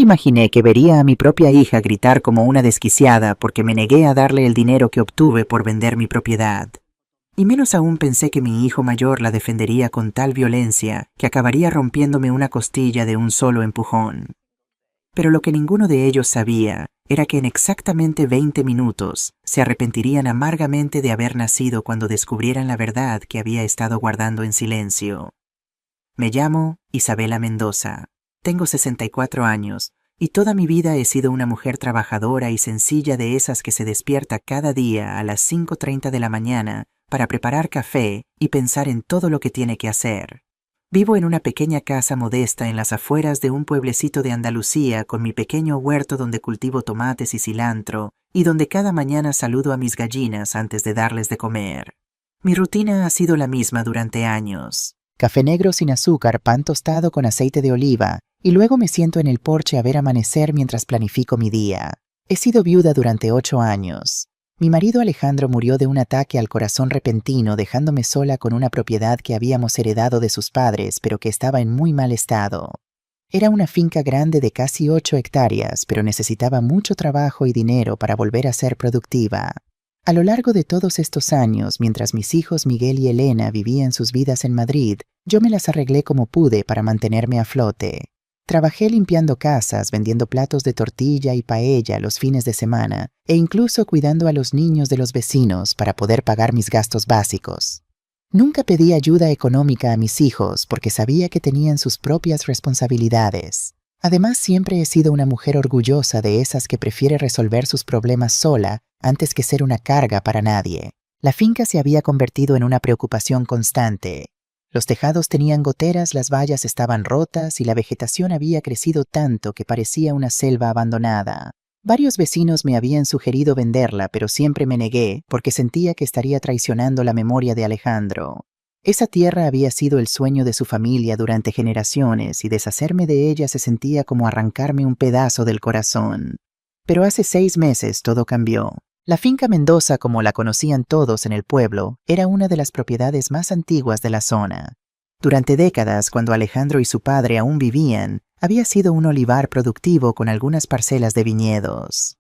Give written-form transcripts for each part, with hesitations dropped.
imaginé que vería a mi propia hija gritar como una desquiciada porque me negué a darle el dinero que obtuve por vender mi propiedad. Y menos aún pensé que mi hijo mayor la defendería con tal violencia que acabaría rompiéndome una costilla de un solo empujón. Pero lo que ninguno de ellos sabía era que en exactamente 20 minutos se arrepentirían amargamente de haber nacido cuando descubrieran la verdad que había estado guardando en silencio. Me llamo Isabela Mendoza, tengo 64 años y toda mi vida he sido una mujer trabajadora y sencilla de esas que se despierta cada día a las 5:30 de la mañana para preparar café y pensar en todo lo que tiene que hacer. Vivo en una pequeña casa modesta en las afueras de un pueblecito de Andalucía con mi pequeño huerto donde cultivo tomates y cilantro y donde cada mañana saludo a mis gallinas antes de darles de comer. Mi rutina ha sido la misma durante años. Café negro sin azúcar, pan tostado con aceite de oliva y luego me siento en el porche a ver amanecer mientras planifico mi día. He sido viuda durante 8 años. Mi marido Alejandro murió de un ataque al corazón repentino dejándome sola con una propiedad que habíamos heredado de sus padres pero que estaba en muy mal estado. Era una finca grande de casi 8 hectáreas, pero necesitaba mucho trabajo y dinero para volver a ser productiva. A lo largo de todos estos años, mientras mis hijos Miguel y Elena vivían sus vidas en Madrid, yo me las arreglé como pude para mantenerme a flote. Trabajé limpiando casas, vendiendo platos de tortilla y paella los fines de semana, e incluso cuidando a los niños de los vecinos para poder pagar mis gastos básicos. Nunca pedí ayuda económica a mis hijos porque sabía que tenían sus propias responsabilidades. Además, siempre he sido una mujer orgullosa de esas que prefiere resolver sus problemas sola antes que ser una carga para nadie. La finca se había convertido en una preocupación constante. Los tejados tenían goteras, las vallas estaban rotas y la vegetación había crecido tanto que parecía una selva abandonada. Varios vecinos me habían sugerido venderla, pero siempre me negué porque sentía que estaría traicionando la memoria de Alejandro. Esa tierra había sido el sueño de su familia durante generaciones y deshacerme de ella se sentía como arrancarme un pedazo del corazón. Pero hace 6 meses todo cambió. La finca Mendoza, como la conocían todos en el pueblo, era una de las propiedades más antiguas de la zona. Durante décadas, cuando Alejandro y su padre aún vivían, había sido un olivar productivo con algunas parcelas de viñedos.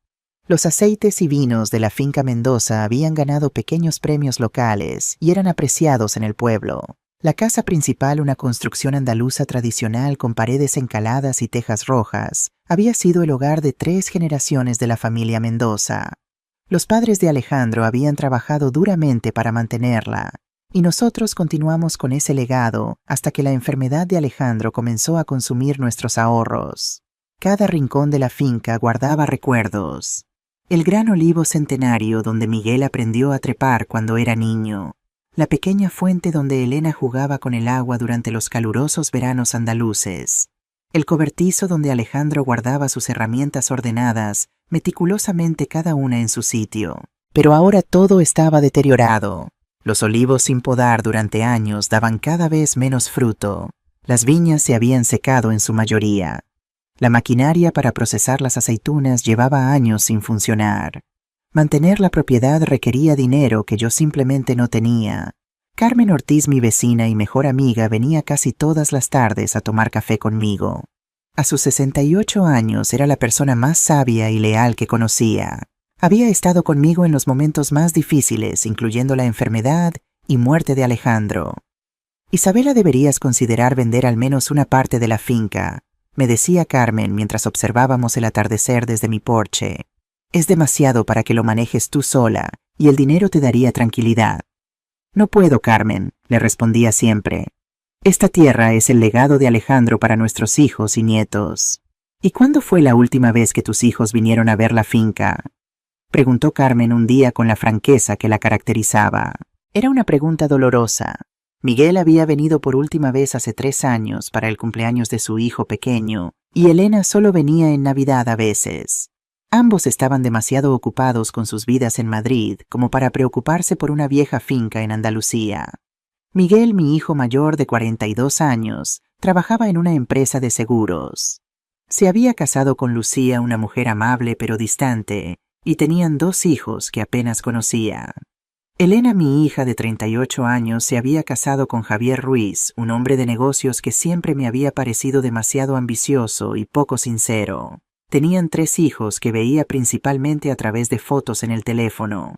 Los aceites y vinos de la finca Mendoza habían ganado pequeños premios locales y eran apreciados en el pueblo. La casa principal, una construcción andaluza tradicional con paredes encaladas y tejas rojas, había sido el hogar de 3 generaciones de la familia Mendoza. Los padres de Alejandro habían trabajado duramente para mantenerla, y nosotros continuamos con ese legado hasta que la enfermedad de Alejandro comenzó a consumir nuestros ahorros. Cada rincón de la finca guardaba recuerdos. El gran olivo centenario donde Miguel aprendió a trepar cuando era niño. La pequeña fuente donde Elena jugaba con el agua durante los calurosos veranos andaluces. El cobertizo donde Alejandro guardaba sus herramientas ordenadas, meticulosamente cada una en su sitio. Pero ahora todo estaba deteriorado. Los olivos sin podar durante años daban cada vez menos fruto. Las viñas se habían secado en su mayoría. La maquinaria para procesar las aceitunas llevaba años sin funcionar. Mantener la propiedad requería dinero que yo simplemente no tenía. Carmen Ortiz, mi vecina y mejor amiga, venía casi todas las tardes a tomar café conmigo. A sus 68 años era la persona más sabia y leal que conocía. Había estado conmigo en los momentos más difíciles, incluyendo la enfermedad y muerte de Alejandro. Isabela, deberías considerar vender al menos una parte de la finca, me decía Carmen mientras observábamos el atardecer desde mi porche. Es demasiado para que lo manejes tú sola, y el dinero te daría tranquilidad. No puedo, Carmen, le respondía siempre. Esta tierra es el legado de Alejandro para nuestros hijos y nietos. ¿Y cuándo fue la última vez que tus hijos vinieron a ver la finca?, preguntó Carmen un día con la franqueza que la caracterizaba. Era una pregunta dolorosa. Miguel había venido por última vez hace 3 años para el cumpleaños de su hijo pequeño, y Elena solo venía en Navidad a veces. Ambos estaban demasiado ocupados con sus vidas en Madrid como para preocuparse por una vieja finca en Andalucía. Miguel, mi hijo mayor de 42 años, trabajaba en una empresa de seguros. Se había casado con Lucía, una mujer amable pero distante, y tenían 2 hijos que apenas conocía. Elena, mi hija de 38 años, se había casado con Javier Ruiz, un hombre de negocios que siempre me había parecido demasiado ambicioso y poco sincero. Tenían 3 hijos que veía principalmente a través de fotos en el teléfono.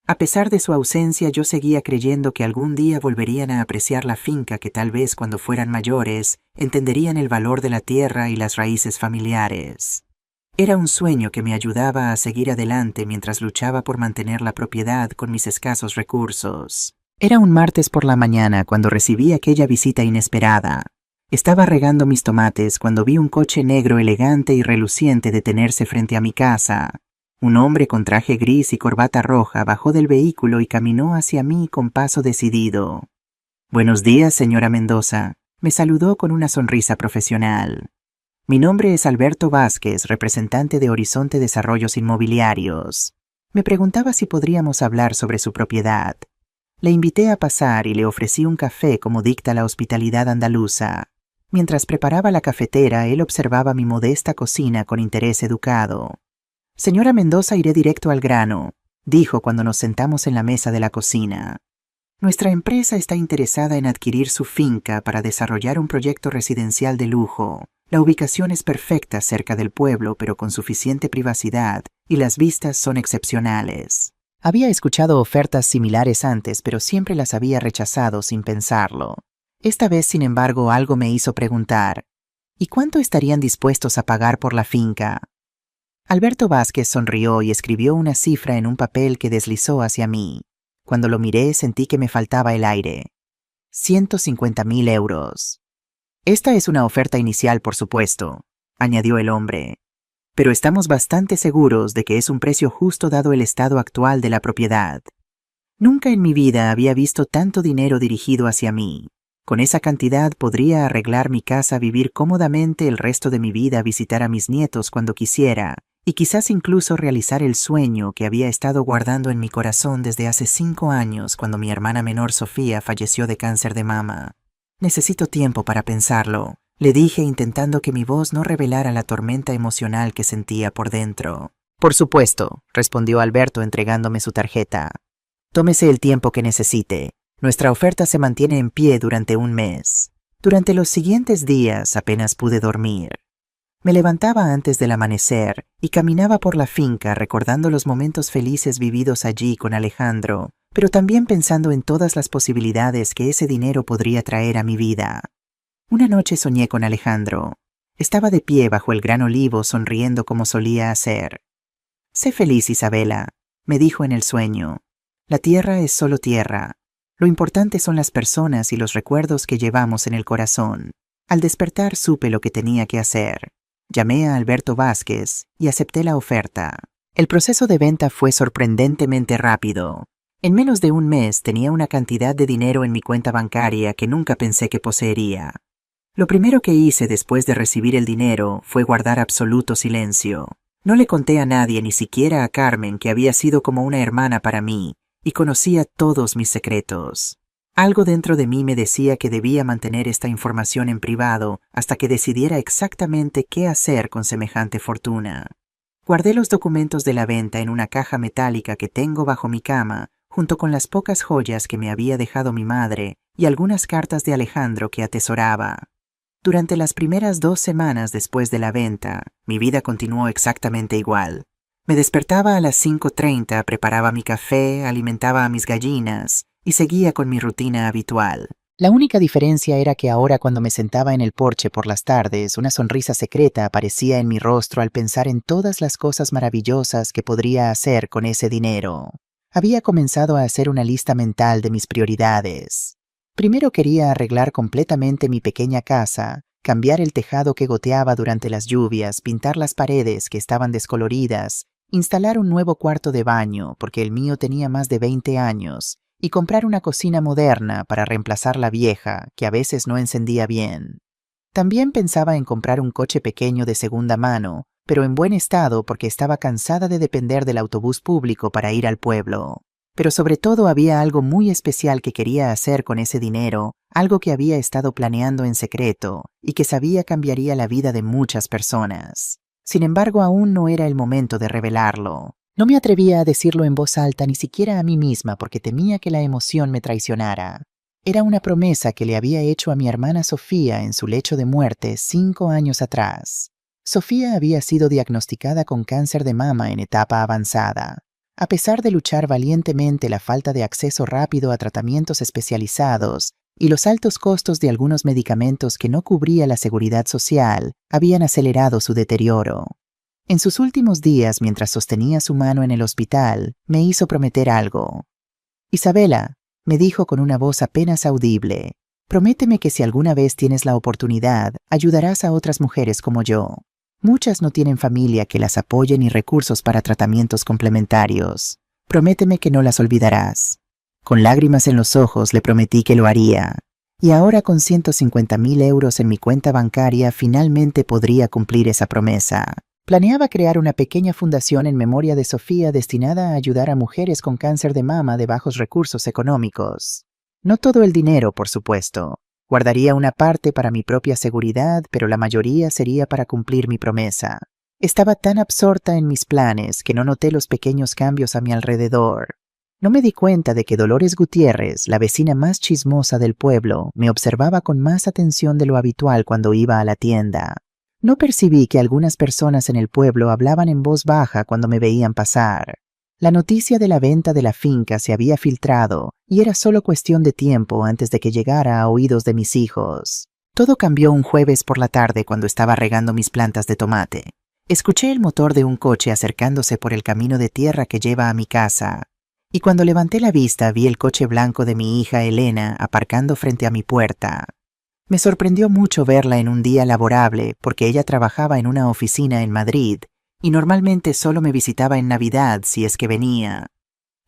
A pesar de su ausencia, yo seguía creyendo que algún día volverían a apreciar la finca, que tal vez cuando fueran mayores entenderían el valor de la tierra y las raíces familiares. Era un sueño que me ayudaba a seguir adelante mientras luchaba por mantener la propiedad con mis escasos recursos. Era un martes por la mañana cuando recibí aquella visita inesperada. Estaba regando mis tomates cuando vi un coche negro elegante y reluciente detenerse frente a mi casa. Un hombre con traje gris y corbata roja bajó del vehículo y caminó hacia mí con paso decidido. «Buenos días, señora Mendoza», me saludó con una sonrisa profesional. «Mi nombre es Alberto Vázquez, representante de Horizonte Desarrollos Inmobiliarios. Me preguntaba si podríamos hablar sobre su propiedad. Le invité a pasar y le ofrecí un café como dicta la hospitalidad andaluza. Mientras preparaba la cafetera, él observaba mi modesta cocina con interés educado. «Señora Mendoza, iré directo al grano», dijo cuando nos sentamos en la mesa de la cocina. «Nuestra empresa está interesada en adquirir su finca para desarrollar un proyecto residencial de lujo. La ubicación es perfecta cerca del pueblo, pero con suficiente privacidad, y las vistas son excepcionales». Había escuchado ofertas similares antes, pero siempre las había rechazado sin pensarlo. Esta vez, sin embargo, algo me hizo preguntar: ¿y cuánto estarían dispuestos a pagar por la finca? Alberto Vázquez sonrió y escribió una cifra en un papel que deslizó hacia mí. Cuando lo miré, sentí que me faltaba el aire. 150.000 euros. «Esta es una oferta inicial, por supuesto», añadió el hombre. «Pero estamos bastante seguros de que es un precio justo dado el estado actual de la propiedad. Nunca en mi vida había visto tanto dinero dirigido hacia mí. Con esa cantidad podría arreglar mi casa, vivir cómodamente el resto de mi vida, visitar a mis nietos cuando quisiera, y quizás incluso realizar el sueño que había estado guardando en mi corazón desde hace 5 años, cuando mi hermana menor Sofía falleció de cáncer de mama. Necesito tiempo para pensarlo», le dije, intentando que mi voz no revelara la tormenta emocional que sentía por dentro. «Por supuesto», respondió Alberto entregándome su tarjeta. «Tómese el tiempo que necesite. Nuestra oferta se mantiene en pie durante 1 mes. Durante los siguientes días apenas pude dormir. Me levantaba antes del amanecer y caminaba por la finca recordando los momentos felices vividos allí con Alejandro, pero también pensando en todas las posibilidades que ese dinero podría traer a mi vida. Una noche soñé con Alejandro. Estaba de pie bajo el gran olivo sonriendo como solía hacer. «Sé feliz, Isabela», me dijo en el sueño. «La tierra es solo tierra. Lo importante son las personas y los recuerdos que llevamos en el corazón». Al despertar supe lo que tenía que hacer. Llamé a Alberto Vázquez y acepté la oferta. El proceso de venta fue sorprendentemente rápido. En menos de 1 mes tenía una cantidad de dinero en mi cuenta bancaria que nunca pensé que poseería. Lo primero que hice después de recibir el dinero fue guardar absoluto silencio. No le conté a nadie, ni siquiera a Carmen, que había sido como una hermana para mí, y conocía todos mis secretos. Algo dentro de mí me decía que debía mantener esta información en privado hasta que decidiera exactamente qué hacer con semejante fortuna. Guardé los documentos de la venta en una caja metálica que tengo bajo mi cama, junto con las pocas joyas que me había dejado mi madre y algunas cartas de Alejandro que atesoraba. Durante las primeras 2 semanas después de la venta, mi vida continuó exactamente igual. Me despertaba a las 5:30, preparaba mi café, alimentaba a mis gallinas y seguía con mi rutina habitual. La única diferencia era que ahora, cuando me sentaba en el porche por las tardes, una sonrisa secreta aparecía en mi rostro al pensar en todas las cosas maravillosas que podría hacer con ese dinero. Había comenzado a hacer una lista mental de mis prioridades. Primero quería arreglar completamente mi pequeña casa, cambiar el tejado que goteaba durante las lluvias, pintar las paredes que estaban descoloridas, instalar un nuevo cuarto de baño, porque el mío tenía más de 20 años, y comprar una cocina moderna para reemplazar la vieja, que a veces no encendía bien. También pensaba en comprar un coche pequeño de segunda mano, pero en buen estado porque estaba cansada de depender del autobús público para ir al pueblo. Pero sobre todo había algo muy especial que quería hacer con ese dinero, algo que había estado planeando en secreto y que sabía cambiaría la vida de muchas personas. Sin embargo, aún no era el momento de revelarlo. No me atrevía a decirlo en voz alta ni siquiera a mí misma porque temía que la emoción me traicionara. Era una promesa que le había hecho a mi hermana Sofía en su lecho de muerte 5 años atrás. Sofía había sido diagnosticada con cáncer de mama en etapa avanzada. A pesar de luchar valientemente la falta de acceso rápido a tratamientos especializados y los altos costos de algunos medicamentos que no cubría la seguridad social, habían acelerado su deterioro. En sus últimos días, mientras sostenía su mano en el hospital, me hizo prometer algo. «Isabela», me dijo con una voz apenas audible, «prométeme que si alguna vez tienes la oportunidad, ayudarás a otras mujeres como yo. Muchas no tienen familia que las apoye ni recursos para tratamientos complementarios. Prométeme que no las olvidarás». Con lágrimas en los ojos le prometí que lo haría. Y ahora con 150.000 euros en mi cuenta bancaria finalmente podría cumplir esa promesa. Planeaba crear una pequeña fundación en memoria de Sofía destinada a ayudar a mujeres con cáncer de mama de bajos recursos económicos. No todo el dinero, por supuesto. Guardaría una parte para mi propia seguridad, pero la mayoría sería para cumplir mi promesa. Estaba tan absorta en mis planes que no noté los pequeños cambios a mi alrededor. No me di cuenta de que Dolores Gutiérrez, la vecina más chismosa del pueblo, me observaba con más atención de lo habitual cuando iba a la tienda. No percibí que algunas personas en el pueblo hablaban en voz baja cuando me veían pasar. La noticia de la venta de la finca se había filtrado y era solo cuestión de tiempo antes de que llegara a oídos de mis hijos. Todo cambió un jueves por la tarde cuando estaba regando mis plantas de tomate. Escuché el motor de un coche acercándose por el camino de tierra que lleva a mi casa. Y cuando levanté la vista vi el coche blanco de mi hija Elena aparcando frente a mi puerta. Me sorprendió mucho verla en un día laborable porque ella trabajaba en una oficina en Madrid y normalmente solo me visitaba en Navidad si es que venía.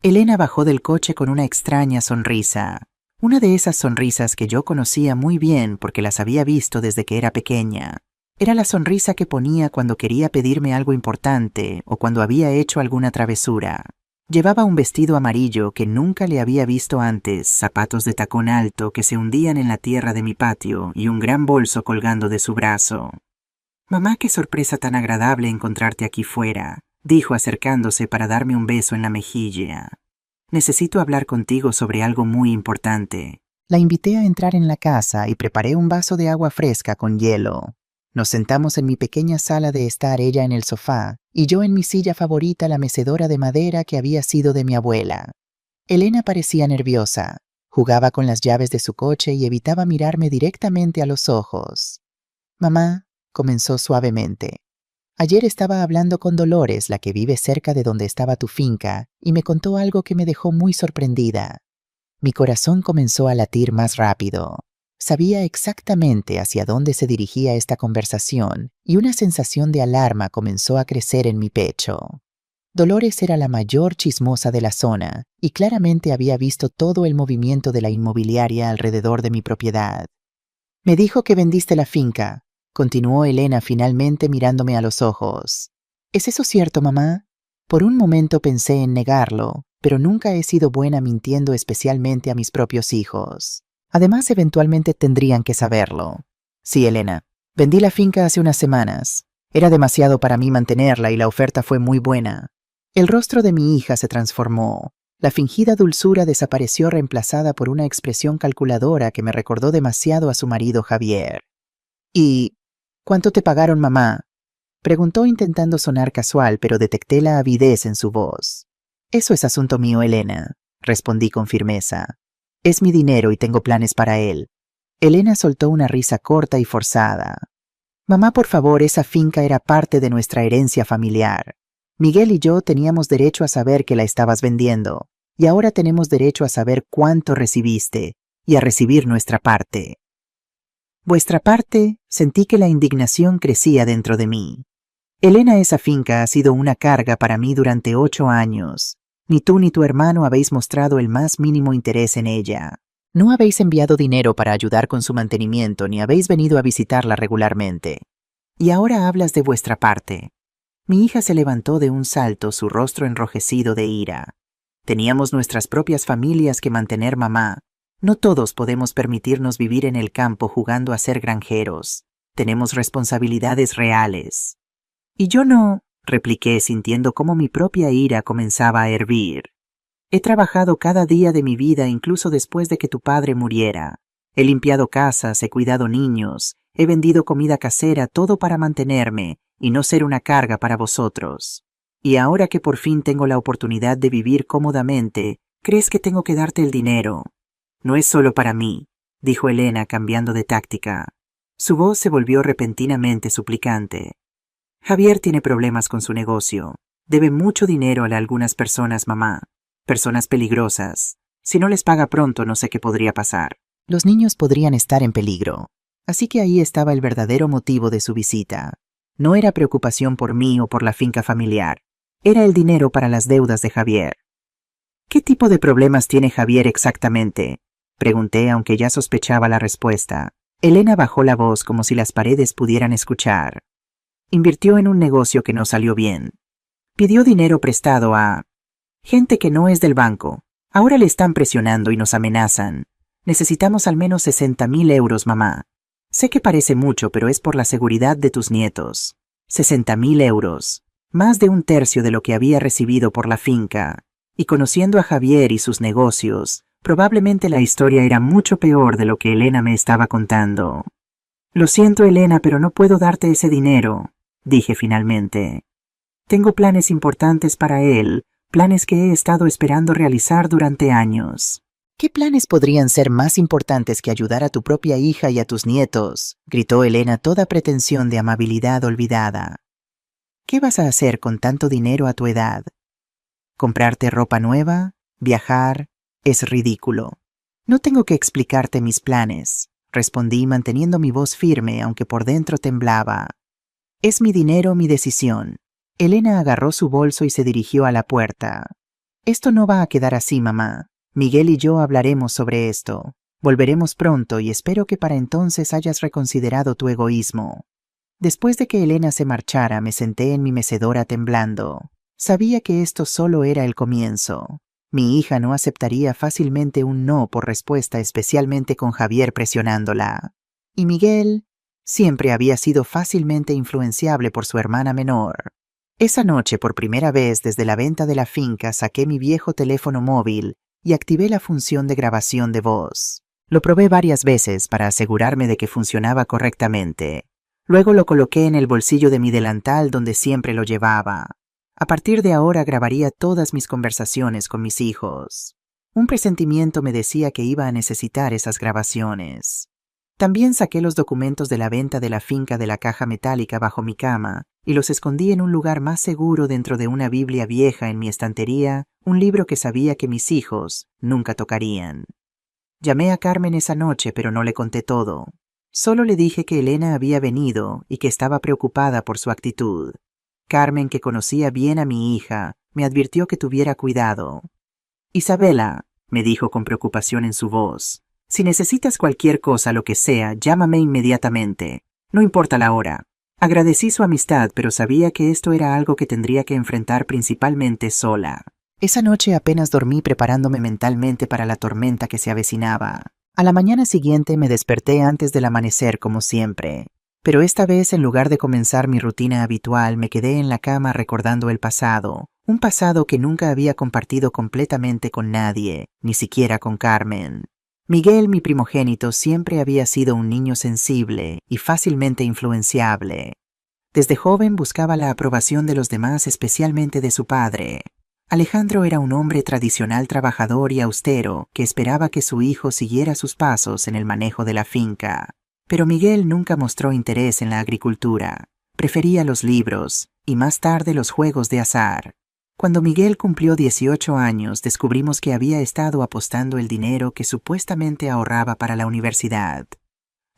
Elena bajó del coche con una extraña sonrisa. Una de esas sonrisas que yo conocía muy bien porque las había visto desde que era pequeña. Era la sonrisa que ponía cuando quería pedirme algo importante o cuando había hecho alguna travesura. Llevaba un vestido amarillo que nunca le había visto antes, zapatos de tacón alto que se hundían en la tierra de mi patio y un gran bolso colgando de su brazo. «Mamá, qué sorpresa tan agradable encontrarte aquí fuera», dijo acercándose para darme un beso en la mejilla. «Necesito hablar contigo sobre algo muy importante». La invité a entrar en la casa y preparé un vaso de agua fresca con hielo. Nos sentamos en mi pequeña sala de estar, ella en el sofá, y yo en mi silla favorita, la mecedora de madera que había sido de mi abuela. Elena parecía nerviosa, jugaba con las llaves de su coche y evitaba mirarme directamente a los ojos. «Mamá», comenzó suavemente, «ayer estaba hablando con Dolores, la que vive cerca de donde estaba tu finca, y me contó algo que me dejó muy sorprendida». Mi corazón comenzó a latir más rápido. Sabía exactamente hacia dónde se dirigía esta conversación y una sensación de alarma comenzó a crecer en mi pecho. Dolores era la mayor chismosa de la zona y claramente había visto todo el movimiento de la inmobiliaria alrededor de mi propiedad. «Me dijo que vendiste la finca», continuó Elena finalmente mirándome a los ojos. «¿Es eso cierto, mamá?» Por un momento pensé en negarlo, pero nunca he sido buena mintiendo, especialmente a mis propios hijos. Además, eventualmente tendrían que saberlo. «Sí, Elena. Vendí la finca hace unas semanas. Era demasiado para mí mantenerla y la oferta fue muy buena». El rostro de mi hija se transformó. La fingida dulzura desapareció reemplazada por una expresión calculadora que me recordó demasiado a su marido Javier. «¿Y cuánto te pagaron, mamá?», preguntó intentando sonar casual, pero detecté la avidez en su voz. «Eso es asunto mío, Elena», respondí con firmeza. «Es mi dinero y tengo planes para él». Elena soltó una risa corta y forzada. «Mamá, por favor, esa finca era parte de nuestra herencia familiar. Miguel y yo teníamos derecho a saber que la estabas vendiendo, y ahora tenemos derecho a saber cuánto recibiste y a recibir nuestra parte». «¿Vuestra parte?», sentí que la indignación crecía dentro de mí. «Elena, esa finca ha sido una carga para mí durante 8 años. Ni tú ni tu hermano habéis mostrado el más mínimo interés en ella. No habéis enviado dinero para ayudar con su mantenimiento ni habéis venido a visitarla regularmente. Y ahora hablas de vuestra parte». Mi hija se levantó de un salto, su rostro enrojecido de ira. «Teníamos nuestras propias familias que mantener, mamá. No todos podemos permitirnos vivir en el campo jugando a ser granjeros. Tenemos responsabilidades reales». «Y yo no», repliqué sintiendo cómo mi propia ira comenzaba a hervir. He trabajado cada día de mi vida incluso después de que tu padre muriera. He limpiado casas, he cuidado niños, he vendido comida casera, todo para mantenerme y no ser una carga para vosotros. Y ahora que por fin tengo la oportunidad de vivir cómodamente, ¿crees que tengo que darte el dinero? No es solo para mí, dijo Elena cambiando de táctica. Su voz se volvió repentinamente suplicante. Javier tiene problemas con su negocio. Debe mucho dinero a algunas personas, mamá. Personas peligrosas. Si no les paga pronto, no sé qué podría pasar. Los niños podrían estar en peligro. Así que ahí estaba el verdadero motivo de su visita. No era preocupación por mí o por la finca familiar. Era el dinero para las deudas de Javier. ¿Qué tipo de problemas tiene Javier exactamente? Pregunté, aunque ya sospechaba la respuesta. Elena bajó la voz como si las paredes pudieran escuchar. Invirtió en un negocio que no salió bien. Pidió dinero prestado a gente que no es del banco. Ahora le están presionando y nos amenazan. Necesitamos al menos 60.000 euros, mamá. Sé que parece mucho, pero es por la seguridad de tus nietos. 60.000 euros. Más de un tercio de lo que había recibido por la finca. Y conociendo a Javier y sus negocios, probablemente la historia era mucho peor de lo que Elena me estaba contando. Lo siento, Elena, pero no puedo darte ese dinero, dije finalmente. Tengo planes importantes para él, planes que he estado esperando realizar durante años. ¿Qué planes podrían ser más importantes que ayudar a tu propia hija y a tus nietos? Gritó Elena, toda pretensión de amabilidad olvidada. ¿Qué vas a hacer con tanto dinero a tu edad? ¿Comprarte ropa nueva? ¿Viajar? Es ridículo. No tengo que explicarte mis planes, respondí manteniendo mi voz firme aunque por dentro temblaba. Es mi dinero, mi decisión. Elena agarró su bolso y se dirigió a la puerta. Esto no va a quedar así, mamá. Miguel y yo hablaremos sobre esto. Volveremos pronto y espero que para entonces hayas reconsiderado tu egoísmo. Después de que Elena se marchara, me senté en mi mecedora temblando. Sabía que esto solo era el comienzo. Mi hija no aceptaría fácilmente un no por respuesta, especialmente con Javier presionándola. Y Miguel siempre había sido fácilmente influenciable por su hermana menor. Esa noche, por primera vez desde la venta de la finca, saqué mi viejo teléfono móvil y activé la función de grabación de voz. Lo probé varias veces para asegurarme de que funcionaba correctamente. Luego lo coloqué en el bolsillo de mi delantal donde siempre lo llevaba. A partir de ahora grabaría todas mis conversaciones con mis hijos. Un presentimiento me decía que iba a necesitar esas grabaciones. También saqué los documentos de la venta de la finca de la caja metálica bajo mi cama y los escondí en un lugar más seguro dentro de una Biblia vieja en mi estantería, un libro que sabía que mis hijos nunca tocarían. Llamé a Carmen esa noche, pero no le conté todo. Solo le dije que Elena había venido y que estaba preocupada por su actitud. Carmen, que conocía bien a mi hija, me advirtió que tuviera cuidado. Isabela, me dijo con preocupación en su voz, si necesitas cualquier cosa, lo que sea, llámame inmediatamente. No importa la hora. Agradecí su amistad, pero sabía que esto era algo que tendría que enfrentar principalmente sola. Esa noche apenas dormí preparándome mentalmente para la tormenta que se avecinaba. A la mañana siguiente me desperté antes del amanecer como siempre. Pero esta vez, en lugar de comenzar mi rutina habitual, me quedé en la cama recordando el pasado. Un pasado que nunca había compartido completamente con nadie, ni siquiera con Carmen. Miguel, mi primogénito, siempre había sido un niño sensible y fácilmente influenciable. Desde joven buscaba la aprobación de los demás, especialmente de su padre. Alejandro era un hombre tradicional, trabajador y austero, que esperaba que su hijo siguiera sus pasos en el manejo de la finca. Pero Miguel nunca mostró interés en la agricultura. Prefería los libros y más tarde los juegos de azar. Cuando Miguel cumplió 18 años, descubrimos que había estado apostando el dinero que supuestamente ahorraba para la universidad.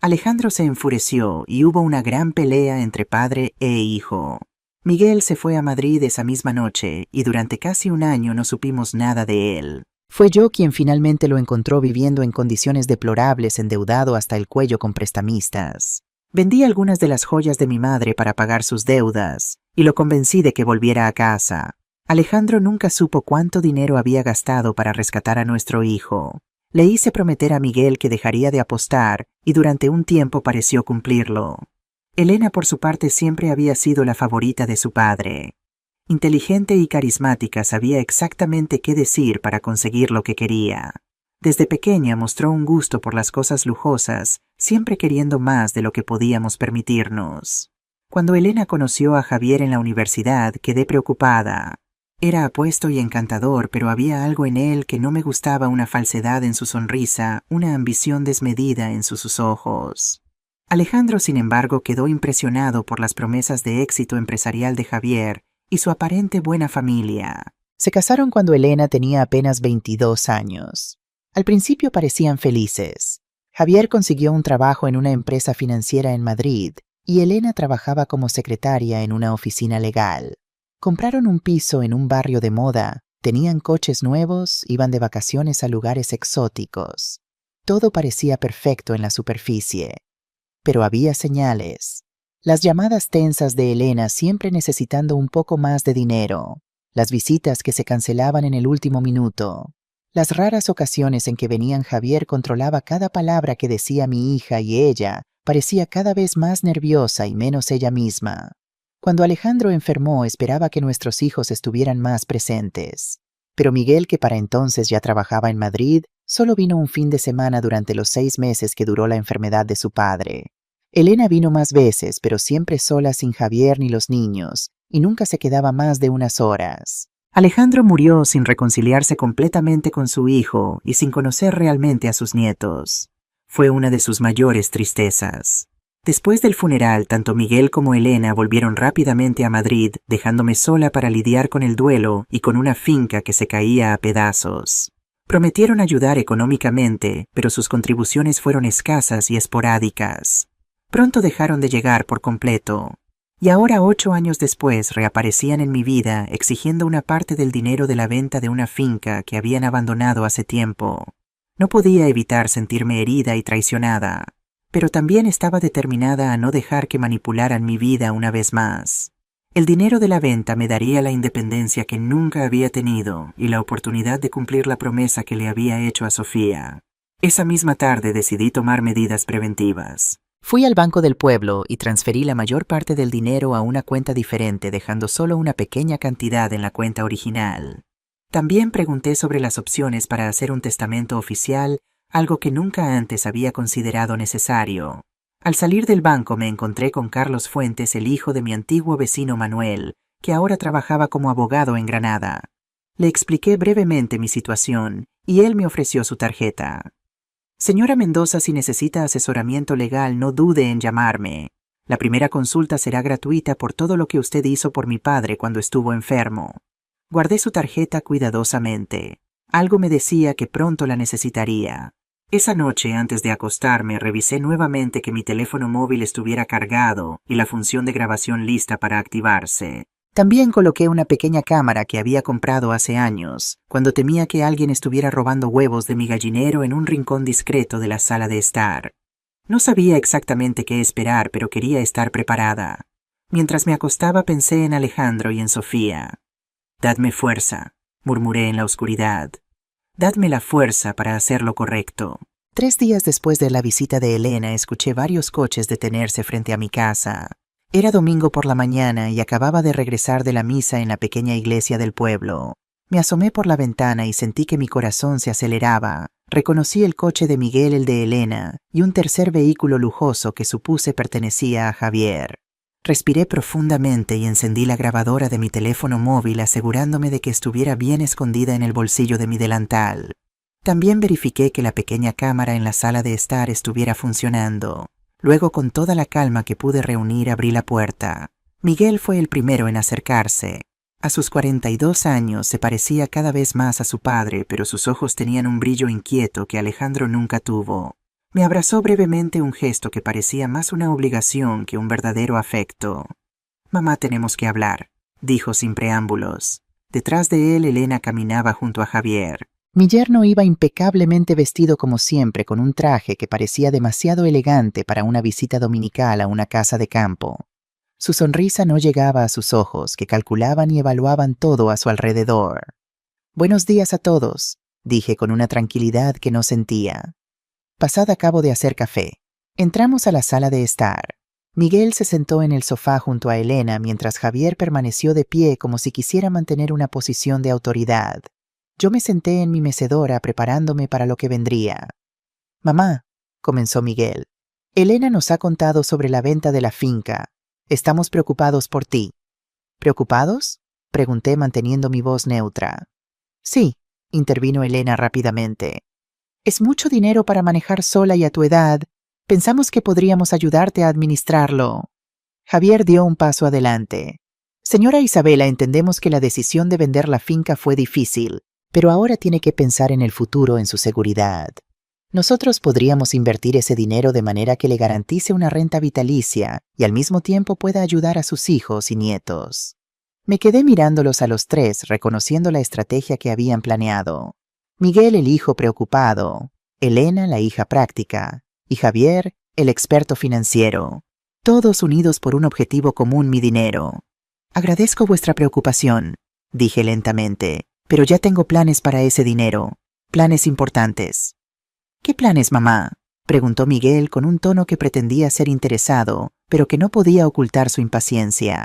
Alejandro se enfureció y hubo una gran pelea entre padre e hijo. Miguel se fue a Madrid esa misma noche y durante casi un año no supimos nada de él. Fue yo quien finalmente lo encontró viviendo en condiciones deplorables, endeudado hasta el cuello con prestamistas. Vendí algunas de las joyas de mi madre para pagar sus deudas y lo convencí de que volviera a casa. Alejandro nunca supo cuánto dinero había gastado para rescatar a nuestro hijo. Le hice prometer a Miguel que dejaría de apostar y durante un tiempo pareció cumplirlo. Elena, por su parte, siempre había sido la favorita de su padre. Inteligente y carismática, sabía exactamente qué decir para conseguir lo que quería. Desde pequeña mostró un gusto por las cosas lujosas, siempre queriendo más de lo que podíamos permitirnos. Cuando Elena conoció a Javier en la universidad, quedé preocupada. Era apuesto y encantador, pero había algo en él que no me gustaba: una falsedad en su sonrisa, una ambición desmedida en sus ojos. Alejandro, sin embargo, quedó impresionado por las promesas de éxito empresarial de Javier y su aparente buena familia. Se casaron cuando Elena tenía apenas 22 años. Al principio parecían felices. Javier consiguió un trabajo en una empresa financiera en Madrid y Elena trabajaba como secretaria en una oficina legal. Compraron un piso en un barrio de moda, tenían coches nuevos, iban de vacaciones a lugares exóticos. Todo parecía perfecto en la superficie. Pero había señales. Las llamadas tensas de Elena siempre necesitando un poco más de dinero, las visitas que se cancelaban en el último minuto, las raras ocasiones en que venían. Javier controlaba cada palabra que decía mi hija y ella parecía cada vez más nerviosa y menos ella misma. Cuando Alejandro enfermó, esperaba que nuestros hijos estuvieran más presentes. Pero Miguel, que para entonces ya trabajaba en Madrid, solo vino un fin de semana durante los 6 meses que duró la enfermedad de su padre. Elena vino más veces, pero siempre sola, sin Javier ni los niños, y nunca se quedaba más de unas horas. Alejandro murió sin reconciliarse completamente con su hijo y sin conocer realmente a sus nietos. Fue una de sus mayores tristezas. Después del funeral, tanto Miguel como Elena volvieron rápidamente a Madrid, dejándome sola para lidiar con el duelo y con una finca que se caía a pedazos. Prometieron ayudar económicamente, pero sus contribuciones fueron escasas y esporádicas. Pronto dejaron de llegar por completo. Y ahora, 8 años después, reaparecían en mi vida exigiendo una parte del dinero de la venta de una finca que habían abandonado hace tiempo. No podía evitar sentirme herida y traicionada, pero también estaba determinada a no dejar que manipularan mi vida una vez más. El dinero de la venta me daría la independencia que nunca había tenido y la oportunidad de cumplir la promesa que le había hecho a Sofía. Esa misma tarde decidí tomar medidas preventivas. Fui al banco del pueblo y transferí la mayor parte del dinero a una cuenta diferente, dejando solo una pequeña cantidad en la cuenta original. También pregunté sobre las opciones para hacer un testamento oficial, algo que nunca antes había considerado necesario. Al salir del banco me encontré con Carlos Fuentes, el hijo de mi antiguo vecino Manuel, que ahora trabajaba como abogado en Granada. Le expliqué brevemente mi situación y él me ofreció su tarjeta. Señora Mendoza, si necesita asesoramiento legal, no dude en llamarme. La primera consulta será gratuita por todo lo que usted hizo por mi padre cuando estuvo enfermo. Guardé su tarjeta cuidadosamente. Algo me decía que pronto la necesitaría. Esa noche, antes de acostarme, revisé nuevamente que mi teléfono móvil estuviera cargado y la función de grabación lista para activarse. También coloqué una pequeña cámara que había comprado hace años, cuando temía que alguien estuviera robando huevos de mi gallinero, en un rincón discreto de la sala de estar. No sabía exactamente qué esperar, pero quería estar preparada. Mientras me acostaba pensé en Alejandro y en Sofía. «Dadme fuerza», murmuré en la oscuridad. «Dadme la fuerza para hacer lo correcto». 3 días después de la visita de Elena, escuché varios coches detenerse frente a mi casa. Era domingo por la mañana y acababa de regresar de la misa en la pequeña iglesia del pueblo. Me asomé por la ventana y sentí que mi corazón se aceleraba. Reconocí el coche de Miguel, el de Elena, y un tercer vehículo lujoso que supuse pertenecía a Javier. Respiré profundamente y encendí la grabadora de mi teléfono móvil, asegurándome de que estuviera bien escondida en el bolsillo de mi delantal. También verifiqué que la pequeña cámara en la sala de estar estuviera funcionando. Luego, con toda la calma que pude reunir, abrí la puerta. Miguel fue el primero en acercarse. A sus 42 años se parecía cada vez más a su padre, pero sus ojos tenían un brillo inquieto que Alejandro nunca tuvo. Me abrazó brevemente, un gesto que parecía más una obligación que un verdadero afecto. «Mamá, tenemos que hablar», dijo sin preámbulos. Detrás de él, Elena caminaba junto a Javier. Mi yerno iba impecablemente vestido como siempre, con un traje que parecía demasiado elegante para una visita dominical a una casa de campo. Su sonrisa no llegaba a sus ojos, que calculaban y evaluaban todo a su alrededor. «Buenos días a todos», dije con una tranquilidad que no sentía. «Pasad, acabo de hacer café». Entramos a la sala de estar. Miguel se sentó en el sofá junto a Elena mientras Javier permaneció de pie como si quisiera mantener una posición de autoridad. Yo me senté en mi mecedora preparándome para lo que vendría. «Mamá», comenzó Miguel, «Elena nos ha contado sobre la venta de la finca. Estamos preocupados por ti». «¿Preocupados?», pregunté manteniendo mi voz neutra. «Sí», intervino Elena rápidamente. «Es mucho dinero para manejar sola y a tu edad. Pensamos que podríamos ayudarte a administrarlo». Javier dio un paso adelante. «Señora Isabela, entendemos que la decisión de vender la finca fue difícil, pero ahora tiene que pensar en el futuro, en su seguridad. Nosotros podríamos invertir ese dinero de manera que le garantice una renta vitalicia y al mismo tiempo pueda ayudar a sus hijos y nietos». Me quedé mirándolos a los tres, reconociendo la estrategia que habían planeado. Miguel, el hijo preocupado, Elena, la hija práctica, y Javier, el experto financiero. Todos unidos por un objetivo común: mi dinero. «Agradezco vuestra preocupación», dije lentamente, «pero ya tengo planes para ese dinero. Planes importantes». «¿Qué planes, mamá?», preguntó Miguel con un tono que pretendía ser interesado, pero que no podía ocultar su impaciencia.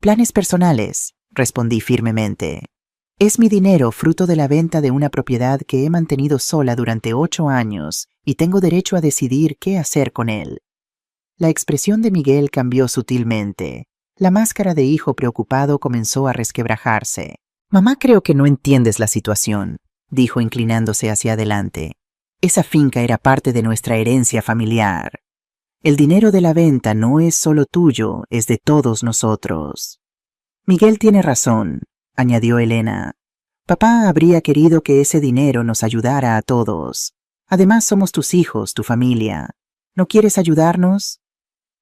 «Planes personales», respondí firmemente. «Es mi dinero, fruto de la venta de una propiedad que he mantenido sola durante 8 años y tengo derecho a decidir qué hacer con él». La expresión de Miguel cambió sutilmente. La máscara de hijo preocupado comenzó a resquebrajarse. «Mamá, creo que no entiendes la situación», dijo inclinándose hacia adelante. «Esa finca era parte de nuestra herencia familiar. El dinero de la venta no es solo tuyo, es de todos nosotros». «Miguel tiene razón», añadió Elena. «Papá habría querido que ese dinero nos ayudara a todos. Además, somos tus hijos, tu familia. ¿No quieres ayudarnos?»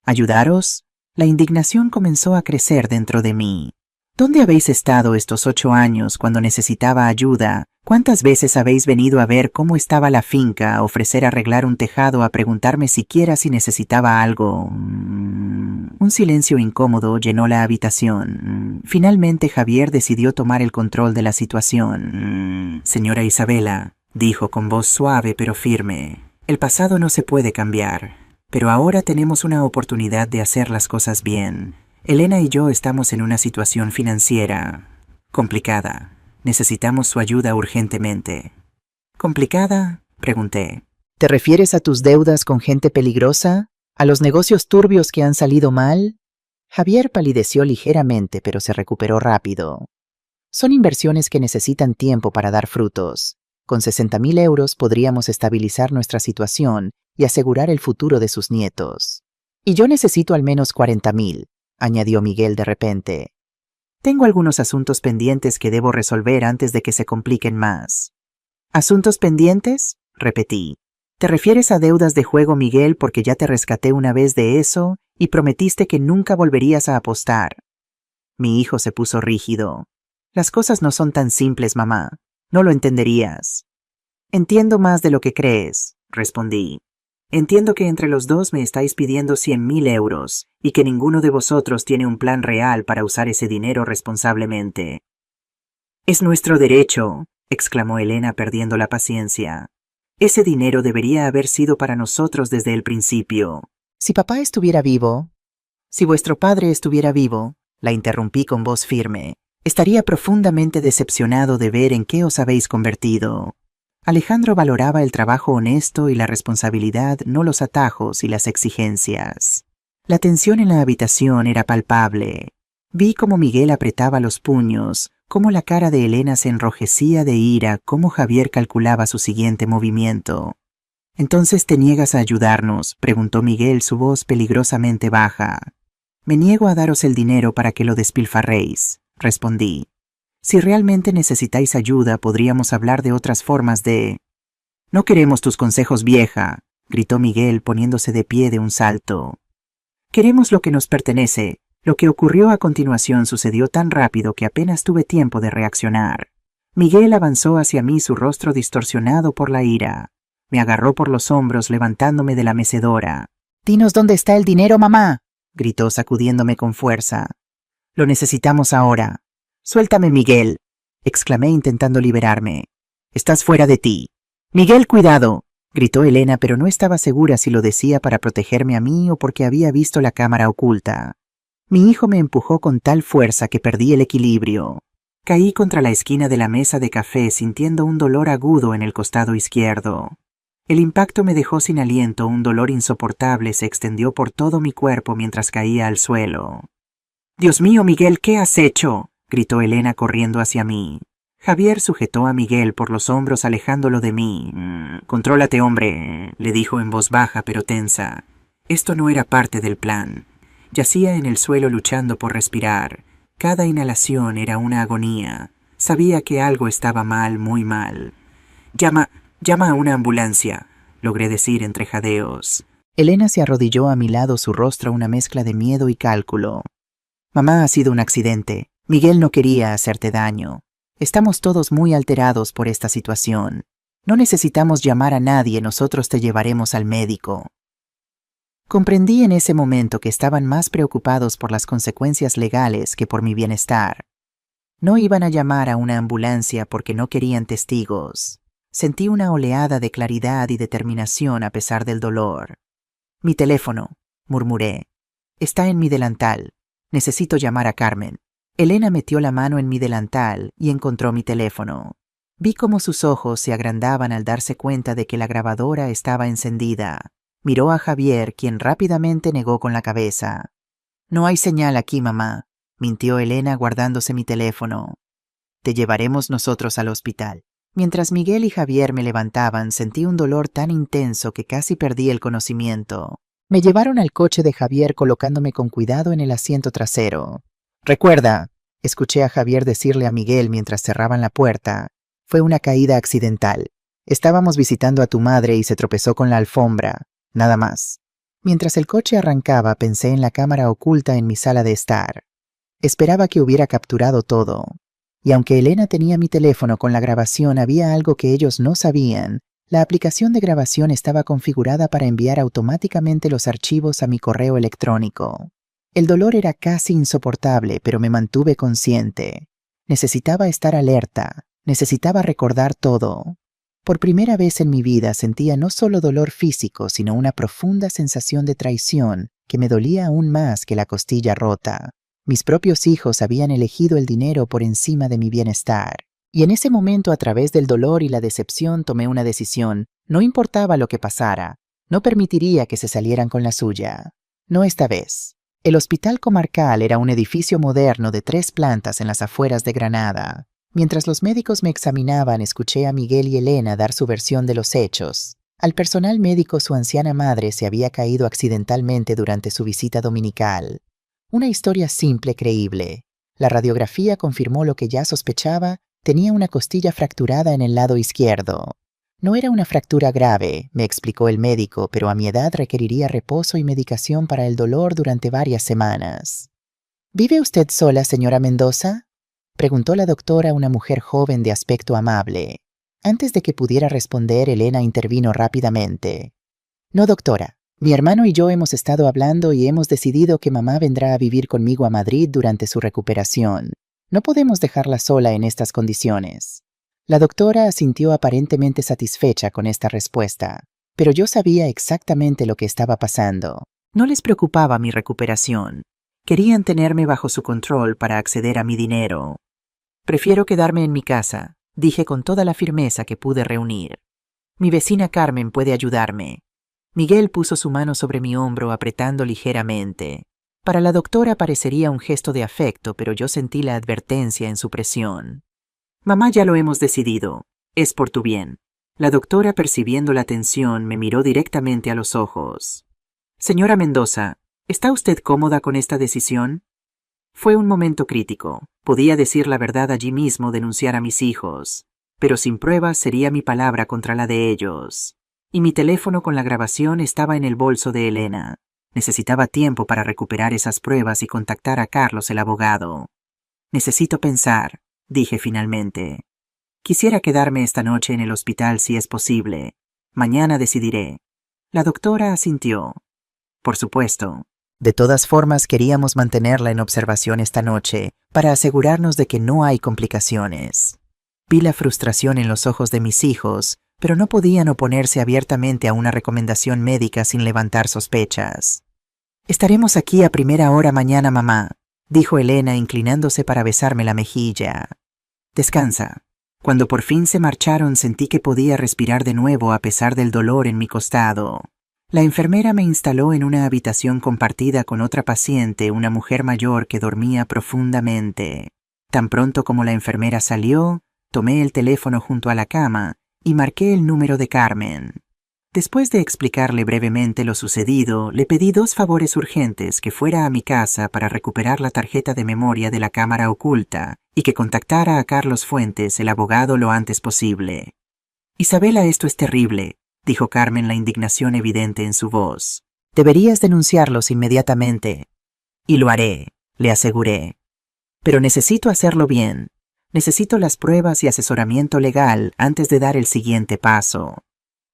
«¿Ayudaros?». La indignación comenzó a crecer dentro de mí. ¿Dónde habéis estado estos 8 años cuando necesitaba ayuda? ¿Cuántas veces habéis venido a ver cómo estaba la finca, a ofrecer arreglar un tejado, a preguntarme siquiera si necesitaba algo? Un silencio incómodo llenó la habitación. Finalmente Javier decidió tomar el control de la situación. «Señora Isabela», dijo con voz suave pero firme, «el pasado no se puede cambiar, pero ahora tenemos una oportunidad de hacer las cosas bien. Elena y yo estamos en una situación financiera complicada. Necesitamos su ayuda urgentemente». «¿Complicada?», pregunté. «¿Te refieres a tus deudas con gente peligrosa? ¿A los negocios turbios que han salido mal?». Javier palideció ligeramente, pero se recuperó rápido. «Son inversiones que necesitan tiempo para dar frutos. Con 60.000 euros podríamos estabilizar nuestra situación y asegurar el futuro de sus nietos. Y yo necesito al menos 40.000, añadió Miguel de repente. «Tengo algunos asuntos pendientes que debo resolver antes de que se compliquen más». «¿Asuntos pendientes?», repetí. «¿Te refieres a deudas de juego, Miguel, porque ya te rescaté una vez de eso y prometiste que nunca volverías a apostar?» Mi hijo se puso rígido. «Las cosas no son tan simples, mamá. No lo entenderías». «Entiendo más de lo que crees», respondí. «Entiendo que entre los dos me estáis pidiendo 100.000 euros y que ninguno de vosotros tiene un plan real para usar ese dinero responsablemente». «Es nuestro derecho», exclamó Elena perdiendo la paciencia. «Ese dinero debería haber sido para nosotros desde el principio». «Si papá estuviera vivo, si vuestro padre estuviera vivo», la interrumpí con voz firme, «estaría profundamente decepcionado de ver en qué os habéis convertido». Alejandro valoraba el trabajo honesto y la responsabilidad, no los atajos y las exigencias. La tensión en la habitación era palpable. Vi cómo Miguel apretaba los puños, cómo la cara de Elena se enrojecía de ira, cómo Javier calculaba su siguiente movimiento. «¿Entonces te niegas a ayudarnos?», preguntó Miguel, su voz peligrosamente baja. «Me niego a daros el dinero para que lo despilfarréis», respondí. «Si realmente necesitáis ayuda, podríamos hablar de otras formas de...». «No queremos tus consejos, vieja», gritó Miguel poniéndose de pie de un salto. «Queremos lo que nos pertenece». Lo que ocurrió a continuación sucedió tan rápido que apenas tuve tiempo de reaccionar. Miguel avanzó hacia mí, su rostro distorsionado por la ira. Me agarró por los hombros levantándome de la mecedora. «Dinos dónde está el dinero, mamá», gritó sacudiéndome con fuerza. «Lo necesitamos ahora». «Suéltame, Miguel», exclamé intentando liberarme. «Estás fuera de ti». «Miguel, cuidado», gritó Elena, pero no estaba segura si lo decía para protegerme a mí o porque había visto la cámara oculta. Mi hijo me empujó con tal fuerza que perdí el equilibrio. Caí contra la esquina de la mesa de café sintiendo un dolor agudo en el costado izquierdo. El impacto me dejó sin aliento, un dolor insoportable se extendió por todo mi cuerpo mientras caía al suelo. «Dios mío, Miguel, ¿qué has hecho?», gritó Elena corriendo hacia mí. Javier sujetó a Miguel por los hombros alejándolo de mí. «Contrólate, hombre», le dijo en voz baja pero tensa. Esto no era parte del plan. Yacía en el suelo luchando por respirar. Cada inhalación era una agonía. Sabía que algo estaba mal, muy mal. Llama a una ambulancia», logré decir entre jadeos. Elena se arrodilló a mi lado, su rostro una mezcla de miedo y cálculo. «Mamá, ha sido un accidente. Miguel no quería hacerte daño. Estamos todos muy alterados por esta situación. No necesitamos llamar a nadie, nosotros te llevaremos al médico». Comprendí en ese momento que estaban más preocupados por las consecuencias legales que por mi bienestar. No iban a llamar a una ambulancia porque no querían testigos. Sentí una oleada de claridad y determinación a pesar del dolor. «Mi teléfono», murmuré. «Está en mi delantal. Necesito llamar a Carmen». Elena metió la mano en mi delantal y encontró mi teléfono. Vi cómo sus ojos se agrandaban al darse cuenta de que la grabadora estaba encendida. Miró a Javier, quien rápidamente negó con la cabeza. «No hay señal aquí, mamá», mintió Elena guardándose mi teléfono. «Te llevaremos nosotros al hospital». Mientras Miguel y Javier me levantaban, sentí un dolor tan intenso que casi perdí el conocimiento. Me llevaron al coche de Javier colocándome con cuidado en el asiento trasero. «Recuerda», escuché a Javier decirle a Miguel mientras cerraban la puerta, «fue una caída accidental. Estábamos visitando a tu madre y se tropezó con la alfombra. Nada más». Mientras el coche arrancaba, pensé en la cámara oculta en mi sala de estar. Esperaba que hubiera capturado todo. Y aunque Elena tenía mi teléfono con la grabación, había algo que ellos no sabían. La aplicación de grabación estaba configurada para enviar automáticamente los archivos a mi correo electrónico. El dolor era casi insoportable, pero me mantuve consciente. Necesitaba estar alerta, necesitaba recordar todo. Por primera vez en mi vida sentía no solo dolor físico, sino una profunda sensación de traición que me dolía aún más que la costilla rota. Mis propios hijos habían elegido el dinero por encima de mi bienestar. Y en ese momento, a través del dolor y la decepción, tomé una decisión. No importaba lo que pasara, no permitiría que se salieran con la suya. No esta vez. El Hospital Comarcal era un edificio moderno de 3 plantas en las afueras de Granada. Mientras los médicos me examinaban, escuché a Miguel y Elena dar su versión de los hechos. Al personal médico, su anciana madre se había caído accidentalmente durante su visita dominical. Una historia simple, creíble. La radiografía confirmó lo que ya sospechaba, tenía una costilla fracturada en el lado izquierdo. No era una fractura grave, me explicó el médico, pero a mi edad requeriría reposo y medicación para el dolor durante varias semanas. ¿Vive usted sola, señora Mendoza?, preguntó la doctora, una mujer joven de aspecto amable. Antes de que pudiera responder, Elena intervino rápidamente. «No, doctora. Mi hermano y yo hemos estado hablando y hemos decidido que mamá vendrá a vivir conmigo a Madrid durante su recuperación. No podemos dejarla sola en estas condiciones». La doctora asintió aparentemente satisfecha con esta respuesta, pero yo sabía exactamente lo que estaba pasando. No les preocupaba mi recuperación. Querían tenerme bajo su control para acceder a mi dinero. «Prefiero quedarme en mi casa», dije con toda la firmeza que pude reunir. «Mi vecina Carmen puede ayudarme». Miguel puso su mano sobre mi hombro apretando ligeramente. Para la doctora parecería un gesto de afecto, pero yo sentí la advertencia en su presión. «Mamá, ya lo hemos decidido. Es por tu bien». La doctora, percibiendo la tensión, me miró directamente a los ojos. «Señora Mendoza, ¿está usted cómoda con esta decisión?» Fue un momento crítico. Podía decir la verdad allí mismo, denunciar a mis hijos, pero sin pruebas sería mi palabra contra la de ellos. Y mi teléfono con la grabación estaba en el bolso de Elena. Necesitaba tiempo para recuperar esas pruebas y contactar a Carlos, el abogado. «Necesito pensar», dije finalmente. «Quisiera quedarme esta noche en el hospital si es posible. Mañana decidiré». La doctora asintió. «Por supuesto». De todas formas, queríamos mantenerla en observación esta noche para asegurarnos de que no hay complicaciones. Vi la frustración en los ojos de mis hijos, pero no podían oponerse abiertamente a una recomendación médica sin levantar sospechas. «Estaremos aquí a primera hora mañana, mamá», dijo Elena inclinándose para besarme la mejilla. «Descansa». Cuando por fin se marcharon sentí que podía respirar de nuevo a pesar del dolor en mi costado. La enfermera me instaló en una habitación compartida con otra paciente, una mujer mayor que dormía profundamente. Tan pronto como la enfermera salió, tomé el teléfono junto a la cama y marqué el número de Carmen. Después de explicarle brevemente lo sucedido, le pedí 2 favores urgentes: que fuera a mi casa para recuperar la tarjeta de memoria de la cámara oculta y que contactara a Carlos Fuentes, el abogado, lo antes posible. «Isabela, esto es terrible», dijo Carmen, la indignación evidente en su voz. «Deberías denunciarlos inmediatamente». «Y lo haré», le aseguré. «Pero necesito hacerlo bien. Necesito las pruebas y asesoramiento legal antes de dar el siguiente paso».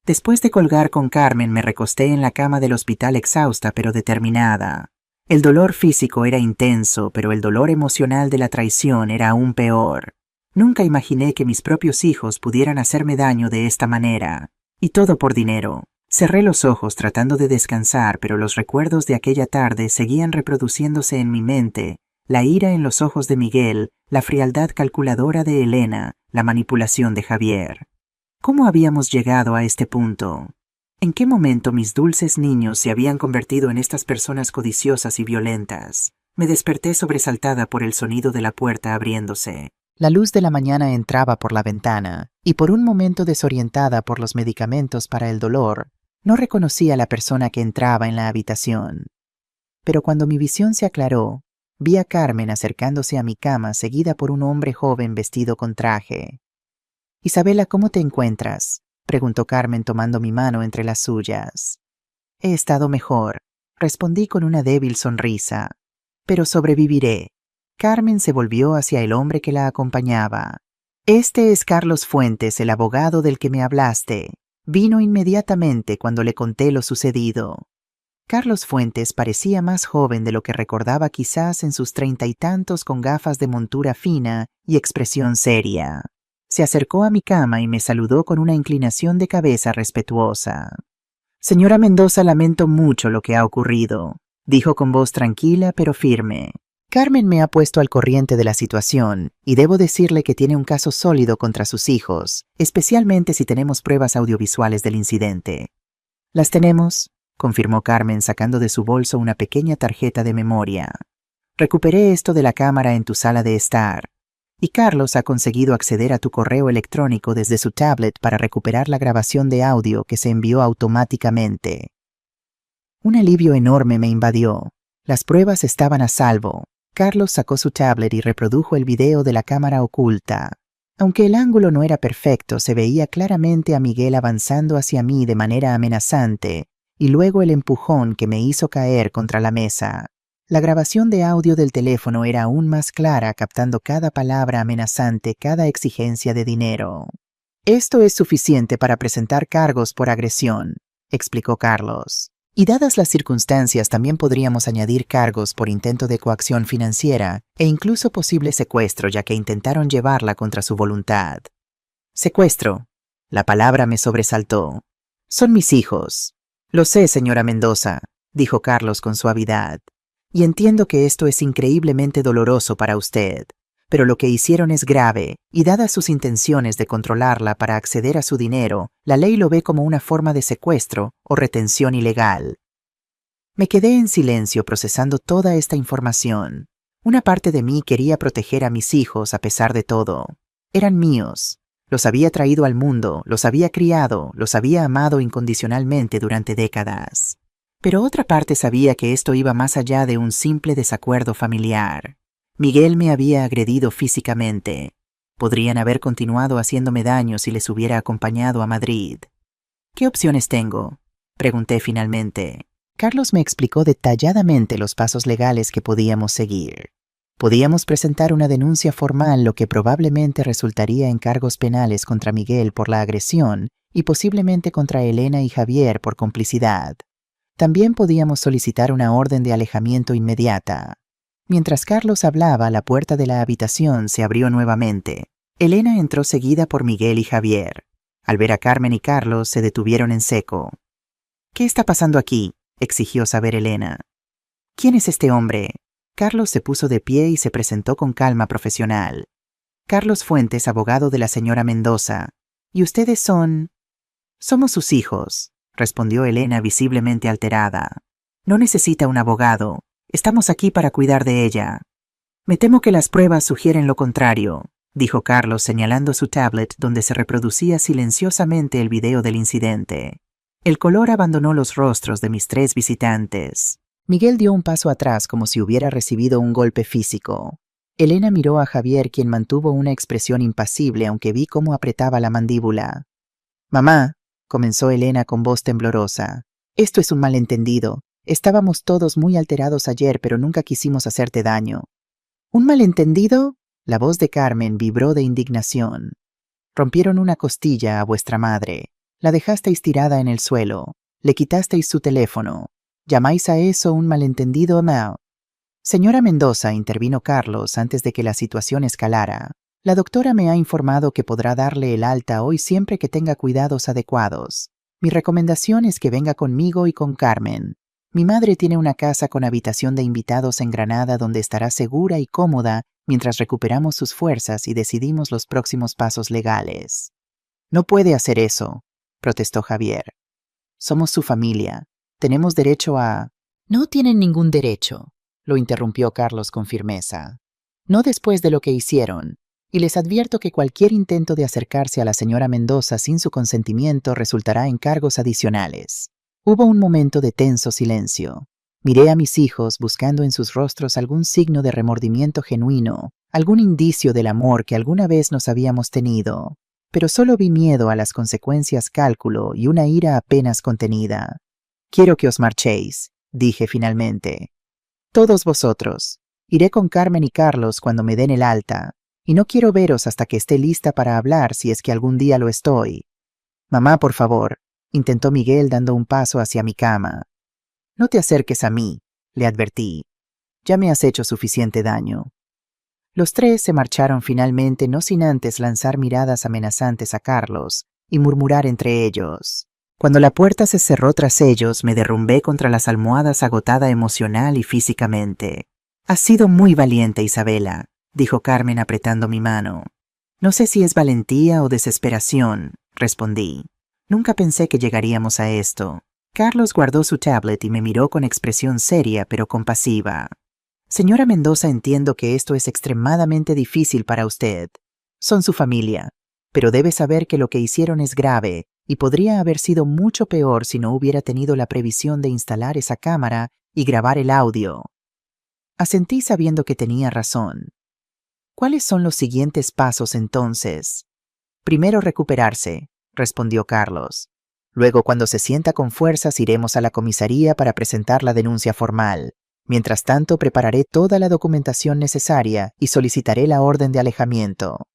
Después de colgar con Carmen, me recosté en la cama del hospital exhausta pero determinada. El dolor físico era intenso, pero el dolor emocional de la traición era aún peor. Nunca imaginé que mis propios hijos pudieran hacerme daño de esta manera. Y todo por dinero. Cerré los ojos tratando de descansar, pero los recuerdos de aquella tarde seguían reproduciéndose en mi mente: la ira en los ojos de Miguel, la frialdad calculadora de Elena, la manipulación de Javier. ¿Cómo habíamos llegado a este punto? ¿En qué momento mis dulces niños se habían convertido en estas personas codiciosas y violentas? Me desperté sobresaltada por el sonido de la puerta abriéndose. La luz de la mañana entraba por la ventana, y por un momento, desorientada por los medicamentos para el dolor, no reconocí a la persona que entraba en la habitación. Pero cuando mi visión se aclaró, vi a Carmen acercándose a mi cama seguida por un hombre joven vestido con traje. «Isabela, ¿cómo te encuentras?», preguntó Carmen tomando mi mano entre las suyas. «He estado mejor», respondí con una débil sonrisa. «Pero sobreviviré». Carmen se volvió hacia el hombre que la acompañaba. «Este es Carlos Fuentes, el abogado del que me hablaste. Vino inmediatamente cuando le conté lo sucedido». Carlos Fuentes parecía más joven de lo que recordaba, quizás en sus 30 y tantos, con gafas de montura fina y expresión seria. Se acercó a mi cama y me saludó con una inclinación de cabeza respetuosa. «Señora Mendoza, lamento mucho lo que ha ocurrido», dijo con voz tranquila pero firme. «Carmen me ha puesto al corriente de la situación y debo decirle que tiene un caso sólido contra sus hijos, especialmente si tenemos pruebas audiovisuales del incidente». «Las tenemos», confirmó Carmen sacando de su bolso una pequeña tarjeta de memoria. «Recuperé esto de la cámara en tu sala de estar. Y Carlos ha conseguido acceder a tu correo electrónico desde su tablet para recuperar la grabación de audio que se envió automáticamente». Un alivio enorme me invadió. Las pruebas estaban a salvo. Carlos sacó su tablet y reprodujo el video de la cámara oculta. Aunque el ángulo no era perfecto, se veía claramente a Miguel avanzando hacia mí de manera amenazante, y luego el empujón que me hizo caer contra la mesa. La grabación de audio del teléfono era aún más clara, captando cada palabra amenazante, cada exigencia de dinero. «Esto es suficiente para presentar cargos por agresión», explicó Carlos. «Y dadas las circunstancias, también podríamos añadir cargos por intento de coacción financiera e incluso posible secuestro, ya que intentaron llevarla contra su voluntad». «Secuestro». La palabra me sobresaltó. «Son mis hijos». «Lo sé, señora Mendoza», dijo Carlos con suavidad. «Y entiendo que esto es increíblemente doloroso para usted, pero lo que hicieron es grave, y dadas sus intenciones de controlarla para acceder a su dinero, la ley lo ve como una forma de secuestro o retención ilegal». Me quedé en silencio procesando toda esta información. Una parte de mí quería proteger a mis hijos a pesar de todo. Eran míos. Los había traído al mundo, los había criado, los había amado incondicionalmente durante décadas. Pero otra parte sabía que esto iba más allá de un simple desacuerdo familiar. Miguel me había agredido físicamente. Podrían haber continuado haciéndome daño si les hubiera acompañado a Madrid. «¿Qué opciones tengo?», pregunté finalmente. Carlos me explicó detalladamente los pasos legales que podíamos seguir. Podíamos presentar una denuncia formal, lo que probablemente resultaría en cargos penales contra Miguel por la agresión y posiblemente contra Elena y Javier por complicidad. También podíamos solicitar una orden de alejamiento inmediata. Mientras Carlos hablaba, la puerta de la habitación se abrió nuevamente. Elena entró seguida por Miguel y Javier. Al ver a Carmen y Carlos, se detuvieron en seco. «¿Qué está pasando aquí?», exigió saber Elena. «¿Quién es este hombre?». Carlos se puso de pie y se presentó con calma profesional. «Carlos Fuentes, abogado de la señora Mendoza. ¿Y ustedes son...?» «Somos sus hijos», respondió Elena visiblemente alterada. «No necesita un abogado. Estamos aquí para cuidar de ella». «Me temo que las pruebas sugieren lo contrario», dijo Carlos señalando su tablet donde se reproducía silenciosamente el video del incidente. El color abandonó los rostros de mis 3 visitantes. Miguel dio un paso atrás como si hubiera recibido un golpe físico. Elena miró a Javier, quien mantuvo una expresión impasible aunque vi cómo apretaba la mandíbula. «Mamá», comenzó Elena con voz temblorosa, «esto es un malentendido. Estábamos todos muy alterados ayer, pero nunca quisimos hacerte daño». «¿Un malentendido?». La voz de Carmen vibró de indignación. «Rompieron una costilla a vuestra madre. La dejasteis tirada en el suelo. Le quitasteis su teléfono. ¿Llamáis a eso un malentendido, Mao?». «Señora Mendoza», intervino Carlos antes de que la situación escalara, «la doctora me ha informado que podrá darle el alta hoy siempre que tenga cuidados adecuados. Mi recomendación es que venga conmigo y con Carmen. Mi madre tiene una casa con habitación de invitados en Granada donde estará segura y cómoda mientras recuperamos sus fuerzas y decidimos los próximos pasos legales». «No puede hacer eso», protestó Javier. «Somos su familia. Tenemos derecho a...». «No tienen ningún derecho», lo interrumpió Carlos con firmeza. «No después de lo que hicieron. Y les advierto que cualquier intento de acercarse a la señora Mendoza sin su consentimiento resultará en cargos adicionales». Hubo un momento de tenso silencio. Miré a mis hijos buscando en sus rostros algún signo de remordimiento genuino, algún indicio del amor que alguna vez nos habíamos tenido, pero solo vi miedo a las consecuencias, cálculo y una ira apenas contenida. «Quiero que os marchéis», dije finalmente. «Todos vosotros. Iré con Carmen y Carlos cuando me den el alta, y no quiero veros hasta que esté lista para hablar si es que algún día lo estoy». «Mamá, por favor», intentó Miguel dando un paso hacia mi cama. «No te acerques a mí», le advertí. «Ya me has hecho suficiente daño». Los 3 se marcharon finalmente, no sin antes lanzar miradas amenazantes a Carlos y murmurar entre ellos. Cuando la puerta se cerró tras ellos, me derrumbé contra las almohadas agotada emocional y físicamente. «Has sido muy valiente, Isabela», dijo Carmen apretando mi mano. «No sé si es valentía o desesperación», respondí. «Nunca pensé que llegaríamos a esto». Carlos guardó su tablet y me miró con expresión seria pero compasiva. «Señora Mendoza, entiendo que esto es extremadamente difícil para usted. Son su familia, pero debe saber que lo que hicieron es grave y podría haber sido mucho peor si no hubiera tenido la previsión de instalar esa cámara y grabar el audio». Asentí sabiendo que tenía razón. «¿Cuáles son los siguientes pasos entonces?» «Primero recuperarse», respondió Carlos. «Luego, cuando se sienta con fuerzas, iremos a la comisaría para presentar la denuncia formal. Mientras tanto, prepararé toda la documentación necesaria y solicitaré la orden de alejamiento».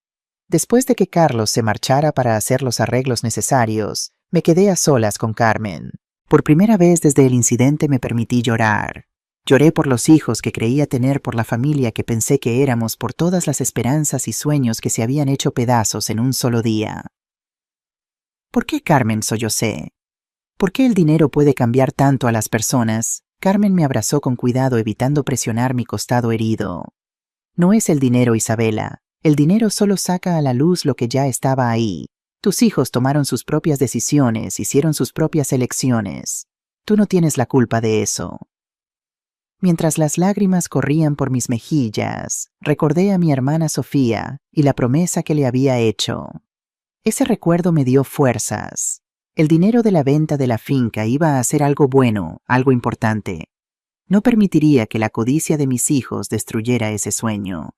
Después de que Carlos se marchara para hacer los arreglos necesarios, me quedé a solas con Carmen. Por primera vez desde el incidente me permití llorar. Lloré por los hijos que creía tener, por la familia que pensé que éramos, por todas las esperanzas y sueños que se habían hecho pedazos en un solo día. «¿Por qué, Carmen?», sollocé. «¿Por qué el dinero puede cambiar tanto a las personas?». Carmen me abrazó con cuidado, evitando presionar mi costado herido. «No es el dinero, Isabela. El dinero solo saca a la luz lo que ya estaba ahí. Tus hijos tomaron sus propias decisiones, hicieron sus propias elecciones. Tú no tienes la culpa de eso». Mientras las lágrimas corrían por mis mejillas, recordé a mi hermana Sofía y la promesa que le había hecho. Ese recuerdo me dio fuerzas. El dinero de la venta de la finca iba a ser algo bueno, algo importante. No permitiría que la codicia de mis hijos destruyera ese sueño.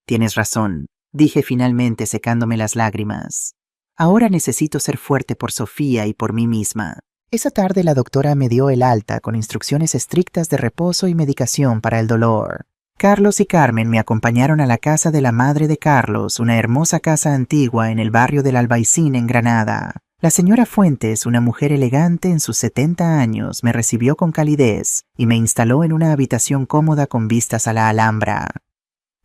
«Tienes razón», dije finalmente secándome las lágrimas. «Ahora necesito ser fuerte por Sofía y por mí misma». Esa tarde la doctora me dio el alta con instrucciones estrictas de reposo y medicación para el dolor. Carlos y Carmen me acompañaron a la casa de la madre de Carlos, una hermosa casa antigua en el barrio del Albaicín en Granada. La señora Fuentes, una mujer elegante en sus 70 años, me recibió con calidez y me instaló en una habitación cómoda con vistas a la Alhambra.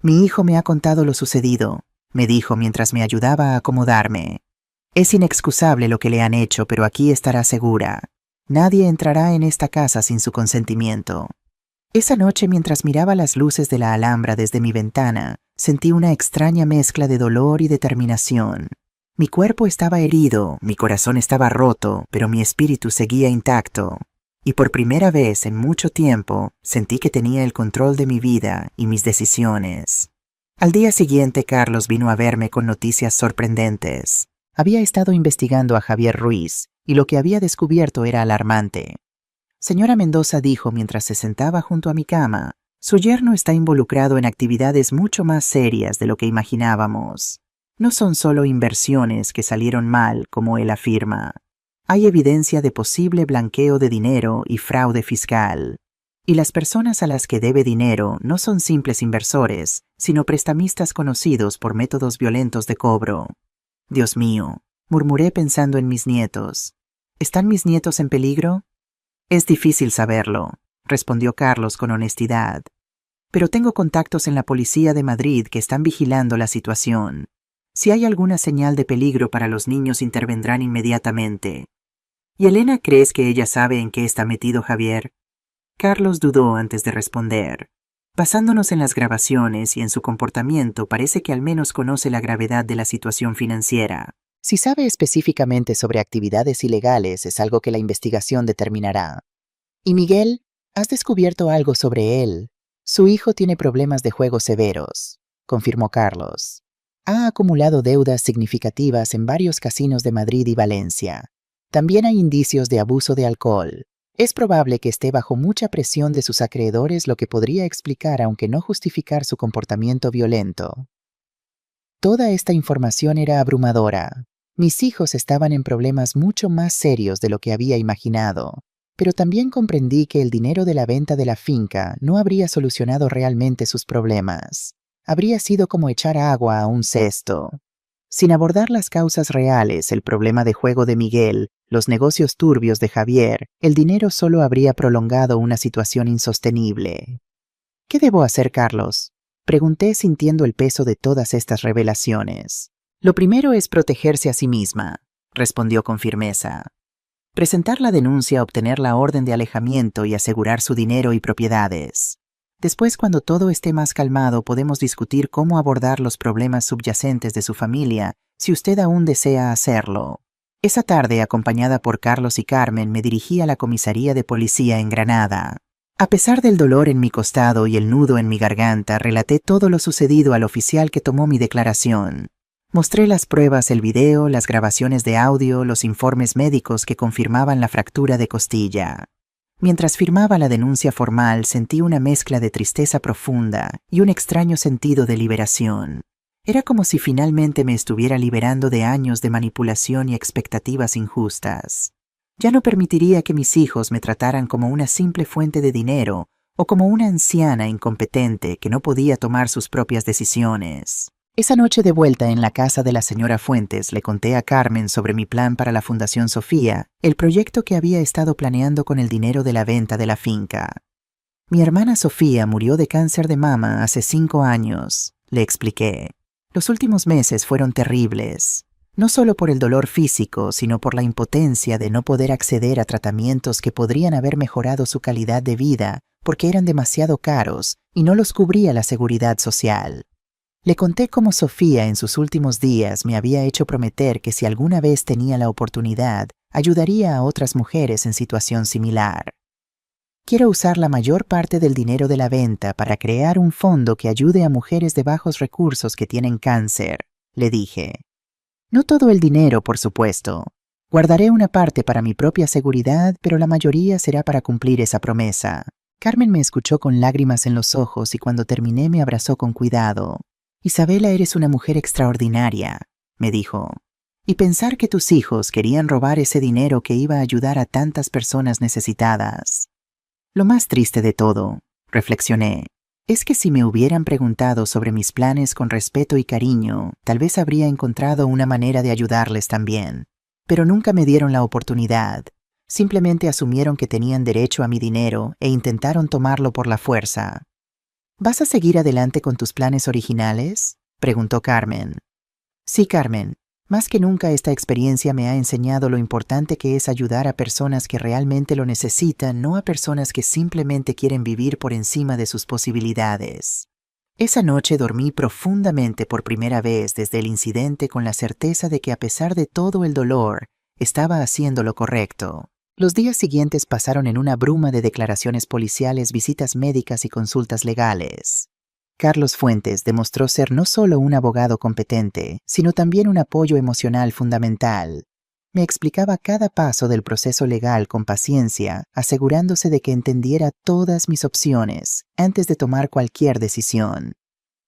«Mi hijo me ha contado lo sucedido», me dijo mientras me ayudaba a acomodarme. Es inexcusable lo que le han hecho, pero aquí estará segura. Nadie entrará en esta casa sin su consentimiento. Esa noche, mientras miraba las luces de la Alhambra desde mi ventana, sentí una extraña mezcla de dolor y determinación. Mi cuerpo estaba herido, mi corazón estaba roto, pero mi espíritu seguía intacto. Y por primera vez en mucho tiempo, sentí que tenía el control de mi vida y mis decisiones. Al día siguiente, Carlos vino a verme con noticias sorprendentes. Había estado investigando a Javier Ruiz, y lo que había descubierto era alarmante. Señora Mendoza dijo mientras se sentaba junto a mi cama, su yerno está involucrado en actividades mucho más serias de lo que imaginábamos. No son solo inversiones que salieron mal, como él afirma. Hay evidencia de posible blanqueo de dinero y fraude fiscal. Y las personas a las que debe dinero no son simples inversores, sino prestamistas conocidos por métodos violentos de cobro. Dios mío, murmuré pensando en mis nietos. ¿Están mis nietos en peligro? Es difícil saberlo, respondió Carlos con honestidad. Pero tengo contactos en la policía de Madrid que están vigilando la situación. Si hay alguna señal de peligro para los niños, intervendrán inmediatamente. ¿Y Elena, crees que ella sabe en qué está metido Javier? Carlos dudó antes de responder. Basándonos en las grabaciones y en su comportamiento, parece que al menos conoce la gravedad de la situación financiera. Si sabe específicamente sobre actividades ilegales, es algo que la investigación determinará. ¿Y Miguel? ¿Has descubierto algo sobre él? Su hijo tiene problemas de juego severos, confirmó Carlos. Ha acumulado deudas significativas en varios casinos de Madrid y Valencia. También hay indicios de abuso de alcohol. Es probable que esté bajo mucha presión de sus acreedores, lo que podría explicar, aunque no justificar, su comportamiento violento. Toda esta información era abrumadora. Mis hijos estaban en problemas mucho más serios de lo que había imaginado, pero también comprendí que el dinero de la venta de la finca no habría solucionado realmente sus problemas. Habría sido como echar agua a un cesto. Sin abordar las causas reales, el problema de juego de Miguel, los negocios turbios de Javier, el dinero solo habría prolongado una situación insostenible. ¿Qué debo hacer, Carlos? Pregunté sintiendo el peso de todas estas revelaciones. Lo primero es protegerse a sí misma, respondió con firmeza. Presentar la denuncia, obtener la orden de alejamiento y asegurar su dinero y propiedades. Después, cuando todo esté más calmado, podemos discutir cómo abordar los problemas subyacentes de su familia, si usted aún desea hacerlo. Esa tarde, acompañada por Carlos y Carmen, me dirigí a la comisaría de policía en Granada. A pesar del dolor en mi costado y el nudo en mi garganta, relaté todo lo sucedido al oficial que tomó mi declaración. Mostré las pruebas, el video, las grabaciones de audio, los informes médicos que confirmaban la fractura de costilla. Mientras firmaba la denuncia formal, sentí una mezcla de tristeza profunda y un extraño sentido de liberación. Era como si finalmente me estuviera liberando de años de manipulación y expectativas injustas. Ya no permitiría que mis hijos me trataran como una simple fuente de dinero o como una anciana incompetente que no podía tomar sus propias decisiones. Esa noche, de vuelta en la casa de la señora Fuentes, le conté a Carmen sobre mi plan para la Fundación Sofía, el proyecto que había estado planeando con el dinero de la venta de la finca. Mi hermana Sofía murió de cáncer de mama hace 5 años, le expliqué. Los últimos meses fueron terribles, no solo por el dolor físico, sino por la impotencia de no poder acceder a tratamientos que podrían haber mejorado su calidad de vida porque eran demasiado caros y no los cubría la seguridad social. Le conté cómo Sofía en sus últimos días me había hecho prometer que si alguna vez tenía la oportunidad, ayudaría a otras mujeres en situación similar. Quiero usar la mayor parte del dinero de la venta para crear un fondo que ayude a mujeres de bajos recursos que tienen cáncer, le dije. No todo el dinero, por supuesto. Guardaré una parte para mi propia seguridad, pero la mayoría será para cumplir esa promesa. Carmen me escuchó con lágrimas en los ojos y cuando terminé me abrazó con cuidado. Isabela, eres una mujer extraordinaria, me dijo. Y pensar que tus hijos querían robar ese dinero que iba a ayudar a tantas personas necesitadas. Lo más triste de todo, reflexioné, es que si me hubieran preguntado sobre mis planes con respeto y cariño, tal vez habría encontrado una manera de ayudarles también. Pero nunca me dieron la oportunidad. Simplemente asumieron que tenían derecho a mi dinero e intentaron tomarlo por la fuerza. ¿Vas a seguir adelante con tus planes originales?, preguntó Carmen. Sí, Carmen. Más que nunca esta experiencia me ha enseñado lo importante que es ayudar a personas que realmente lo necesitan, no a personas que simplemente quieren vivir por encima de sus posibilidades. Esa noche dormí profundamente por primera vez desde el incidente con la certeza de que a pesar de todo el dolor, estaba haciendo lo correcto. Los días siguientes pasaron en una bruma de declaraciones policiales, visitas médicas y consultas legales. Carlos Fuentes demostró ser no solo un abogado competente, sino también un apoyo emocional fundamental. Me explicaba cada paso del proceso legal con paciencia, asegurándose de que entendiera todas mis opciones antes de tomar cualquier decisión.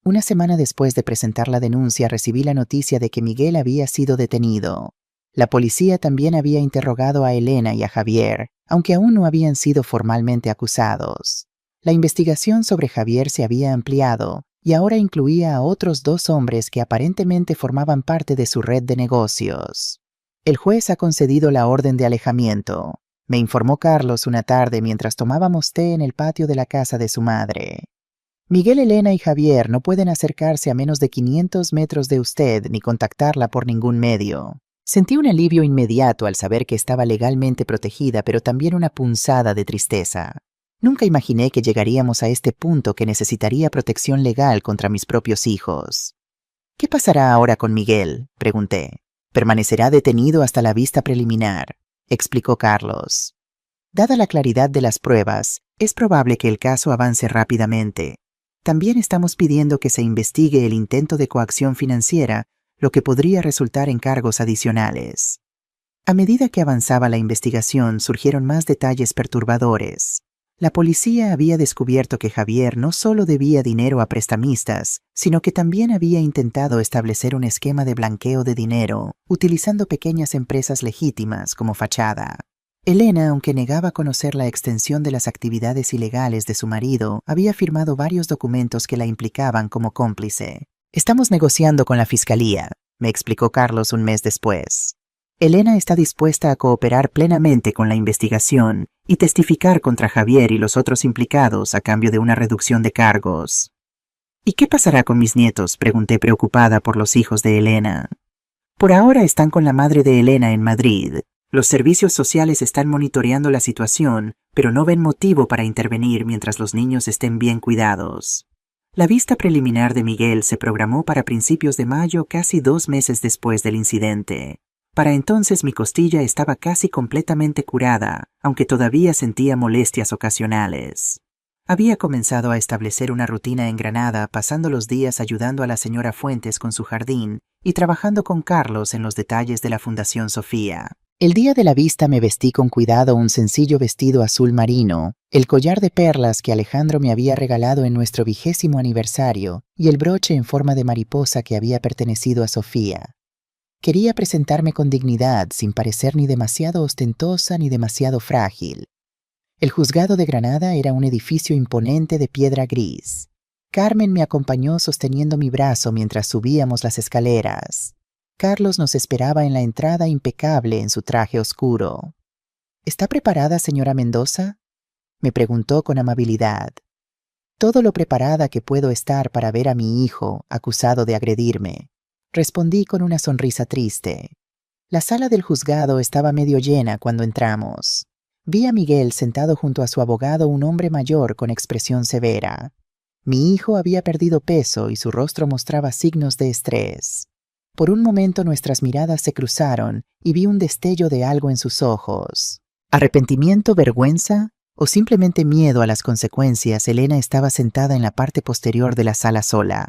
Una semana después de presentar la denuncia, recibí la noticia de que Miguel había sido detenido. La policía también había interrogado a Elena y a Javier, aunque aún no habían sido formalmente acusados. La investigación sobre Javier se había ampliado y ahora incluía a otros 2 hombres que aparentemente formaban parte de su red de negocios. El juez ha concedido la orden de alejamiento, me informó Carlos una tarde mientras tomábamos té en el patio de la casa de su madre. Miguel, Elena y Javier no pueden acercarse a menos de 500 metros de usted ni contactarla por ningún medio. Sentí un alivio inmediato al saber que estaba legalmente protegida, pero también una punzada de tristeza. Nunca imaginé que llegaríamos a este punto que necesitaría protección legal contra mis propios hijos. ¿Qué pasará ahora con Miguel?, pregunté. Permanecerá detenido hasta la vista preliminar, explicó Carlos. Dada la claridad de las pruebas, es probable que el caso avance rápidamente. También estamos pidiendo que se investigue el intento de coacción financiera, lo que podría resultar en cargos adicionales. A medida que avanzaba la investigación, surgieron más detalles perturbadores. La policía había descubierto que Javier no solo debía dinero a prestamistas, sino que también había intentado establecer un esquema de blanqueo de dinero, utilizando pequeñas empresas legítimas como fachada. Elena, aunque negaba conocer la extensión de las actividades ilegales de su marido, había firmado varios documentos que la implicaban como cómplice. Estamos negociando con la fiscalía, me explicó Carlos un mes después. Elena está dispuesta a cooperar plenamente con la investigación y testificar contra Javier y los otros implicados a cambio de una reducción de cargos. ¿Y qué pasará con mis nietos?, pregunté preocupada por los hijos de Elena. Por ahora están con la madre de Elena en Madrid. Los servicios sociales están monitoreando la situación, pero no ven motivo para intervenir mientras los niños estén bien cuidados. La vista preliminar de Miguel se programó para principios de mayo, casi 2 meses después del incidente. Para entonces mi costilla estaba casi completamente curada, aunque todavía sentía molestias ocasionales. Había comenzado a establecer una rutina en Granada, pasando los días ayudando a la señora Fuentes con su jardín y trabajando con Carlos en los detalles de la Fundación Sofía. El día de la vista me vestí con cuidado un sencillo vestido azul marino, el collar de perlas que Alejandro me había regalado en nuestro 20º aniversario y el broche en forma de mariposa que había pertenecido a Sofía. Quería presentarme con dignidad, sin parecer ni demasiado ostentosa ni demasiado frágil. El juzgado de Granada era un edificio imponente de piedra gris. Carmen me acompañó sosteniendo mi brazo mientras subíamos las escaleras. Carlos nos esperaba en la entrada impecable en su traje oscuro. ¿Está preparada, señora Mendoza?, me preguntó con amabilidad. Todo lo preparada que puedo estar para ver a mi hijo acusado de agredirme, respondí con una sonrisa triste. La sala del juzgado estaba medio llena cuando entramos. Vi a Miguel sentado junto a su abogado, un hombre mayor con expresión severa. Mi hijo había perdido peso y su rostro mostraba signos de estrés. Por un momento nuestras miradas se cruzaron y vi un destello de algo en sus ojos. ¿Arrepentimiento, vergüenza o simplemente miedo a las consecuencias? Elena estaba sentada en la parte posterior de la sala sola.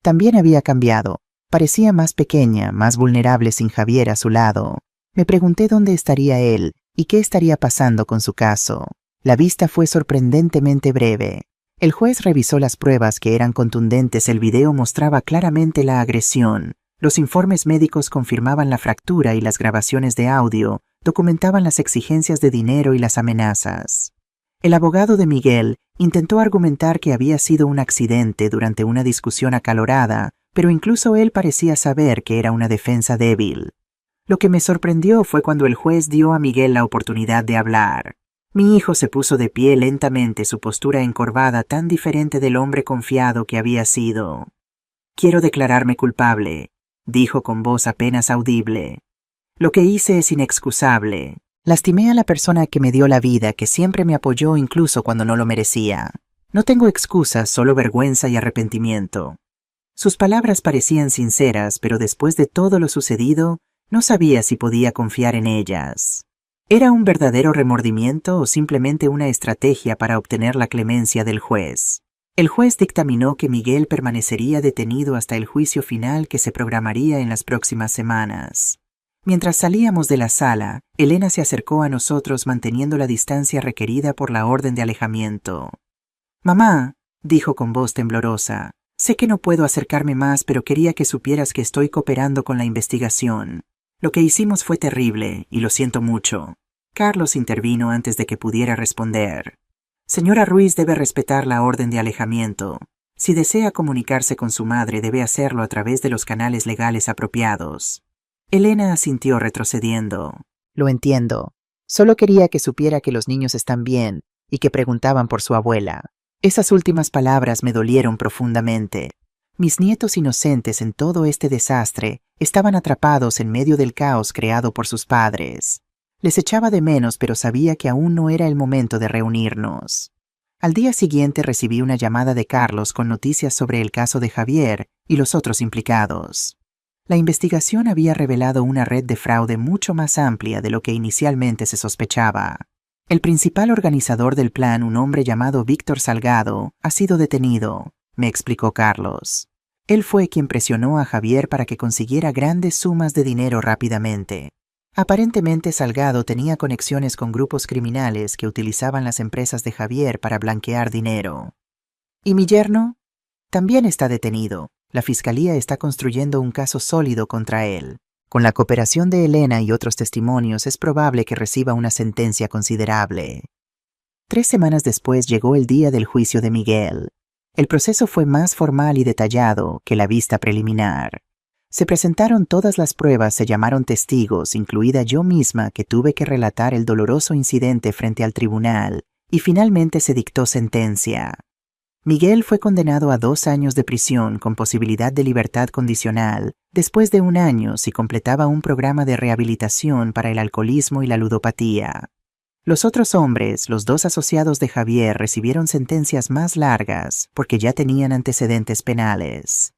También había cambiado. Parecía más pequeña, más vulnerable sin Javier a su lado. Me pregunté dónde estaría él y qué estaría pasando con su caso. La vista fue sorprendentemente breve. El juez revisó las pruebas que eran contundentes. El video mostraba claramente la agresión. Los informes médicos confirmaban la fractura y las grabaciones de audio documentaban las exigencias de dinero y las amenazas. El abogado de Miguel intentó argumentar que había sido un accidente durante una discusión acalorada, pero incluso él parecía saber que era una defensa débil. Lo que me sorprendió fue cuando el juez dio a Miguel la oportunidad de hablar. Mi hijo se puso de pie lentamente, su postura encorvada, tan diferente del hombre confiado que había sido. Quiero declararme culpable. dijo con voz apenas audible. Lo que hice es inexcusable. Lastimé a la persona que me dio la vida, que siempre me apoyó incluso cuando no lo merecía. No tengo excusas, solo vergüenza y arrepentimiento. Sus palabras parecían sinceras, pero después de todo lo sucedido, no sabía si podía confiar en ellas. ¿Era un verdadero remordimiento o simplemente una estrategia para obtener la clemencia del juez? El juez dictaminó que Miguel permanecería detenido hasta el juicio final que se programaría en las próximas semanas. Mientras salíamos de la sala, Elena se acercó a nosotros manteniendo la distancia requerida por la orden de alejamiento. «Mamá», dijo con voz temblorosa, «sé que no puedo acercarme más, pero quería que supieras que estoy cooperando con la investigación. Lo que hicimos fue terrible, y lo siento mucho». Carlos intervino antes de que pudiera responder. «Señora Ruiz debe respetar la orden de alejamiento. Si desea comunicarse con su madre, debe hacerlo a través de los canales legales apropiados». Elena asintió retrocediendo. «Lo entiendo. Solo quería que supiera que los niños están bien y que preguntaban por su abuela». Esas últimas palabras me dolieron profundamente. Mis nietos inocentes en todo este desastre estaban atrapados en medio del caos creado por sus padres. Les echaba de menos, pero sabía que aún no era el momento de reunirnos. Al día siguiente recibí una llamada de Carlos con noticias sobre el caso de Javier y los otros implicados. La investigación había revelado una red de fraude mucho más amplia de lo que inicialmente se sospechaba. El principal organizador del plan, un hombre llamado Víctor Salgado, ha sido detenido, me explicó Carlos. Él fue quien presionó a Javier para que consiguiera grandes sumas de dinero rápidamente. Aparentemente Salgado tenía conexiones con grupos criminales que utilizaban las empresas de Javier para blanquear dinero. ¿Y mi yerno? También está detenido. La fiscalía está construyendo un caso sólido contra él. Con la cooperación de Elena y otros testimonios es probable que reciba una sentencia considerable. 3 semanas después llegó el día del juicio de Miguel. El proceso fue más formal y detallado que la vista preliminar. Se presentaron todas las pruebas, se llamaron testigos, incluida yo misma, que tuve que relatar el doloroso incidente frente al tribunal, y finalmente se dictó sentencia. Miguel fue condenado a 2 años de prisión con posibilidad de libertad condicional, después de 1 año si completaba un programa de rehabilitación para el alcoholismo y la ludopatía. Los otros hombres, los 2 asociados de Javier, recibieron sentencias más largas porque ya tenían antecedentes penales.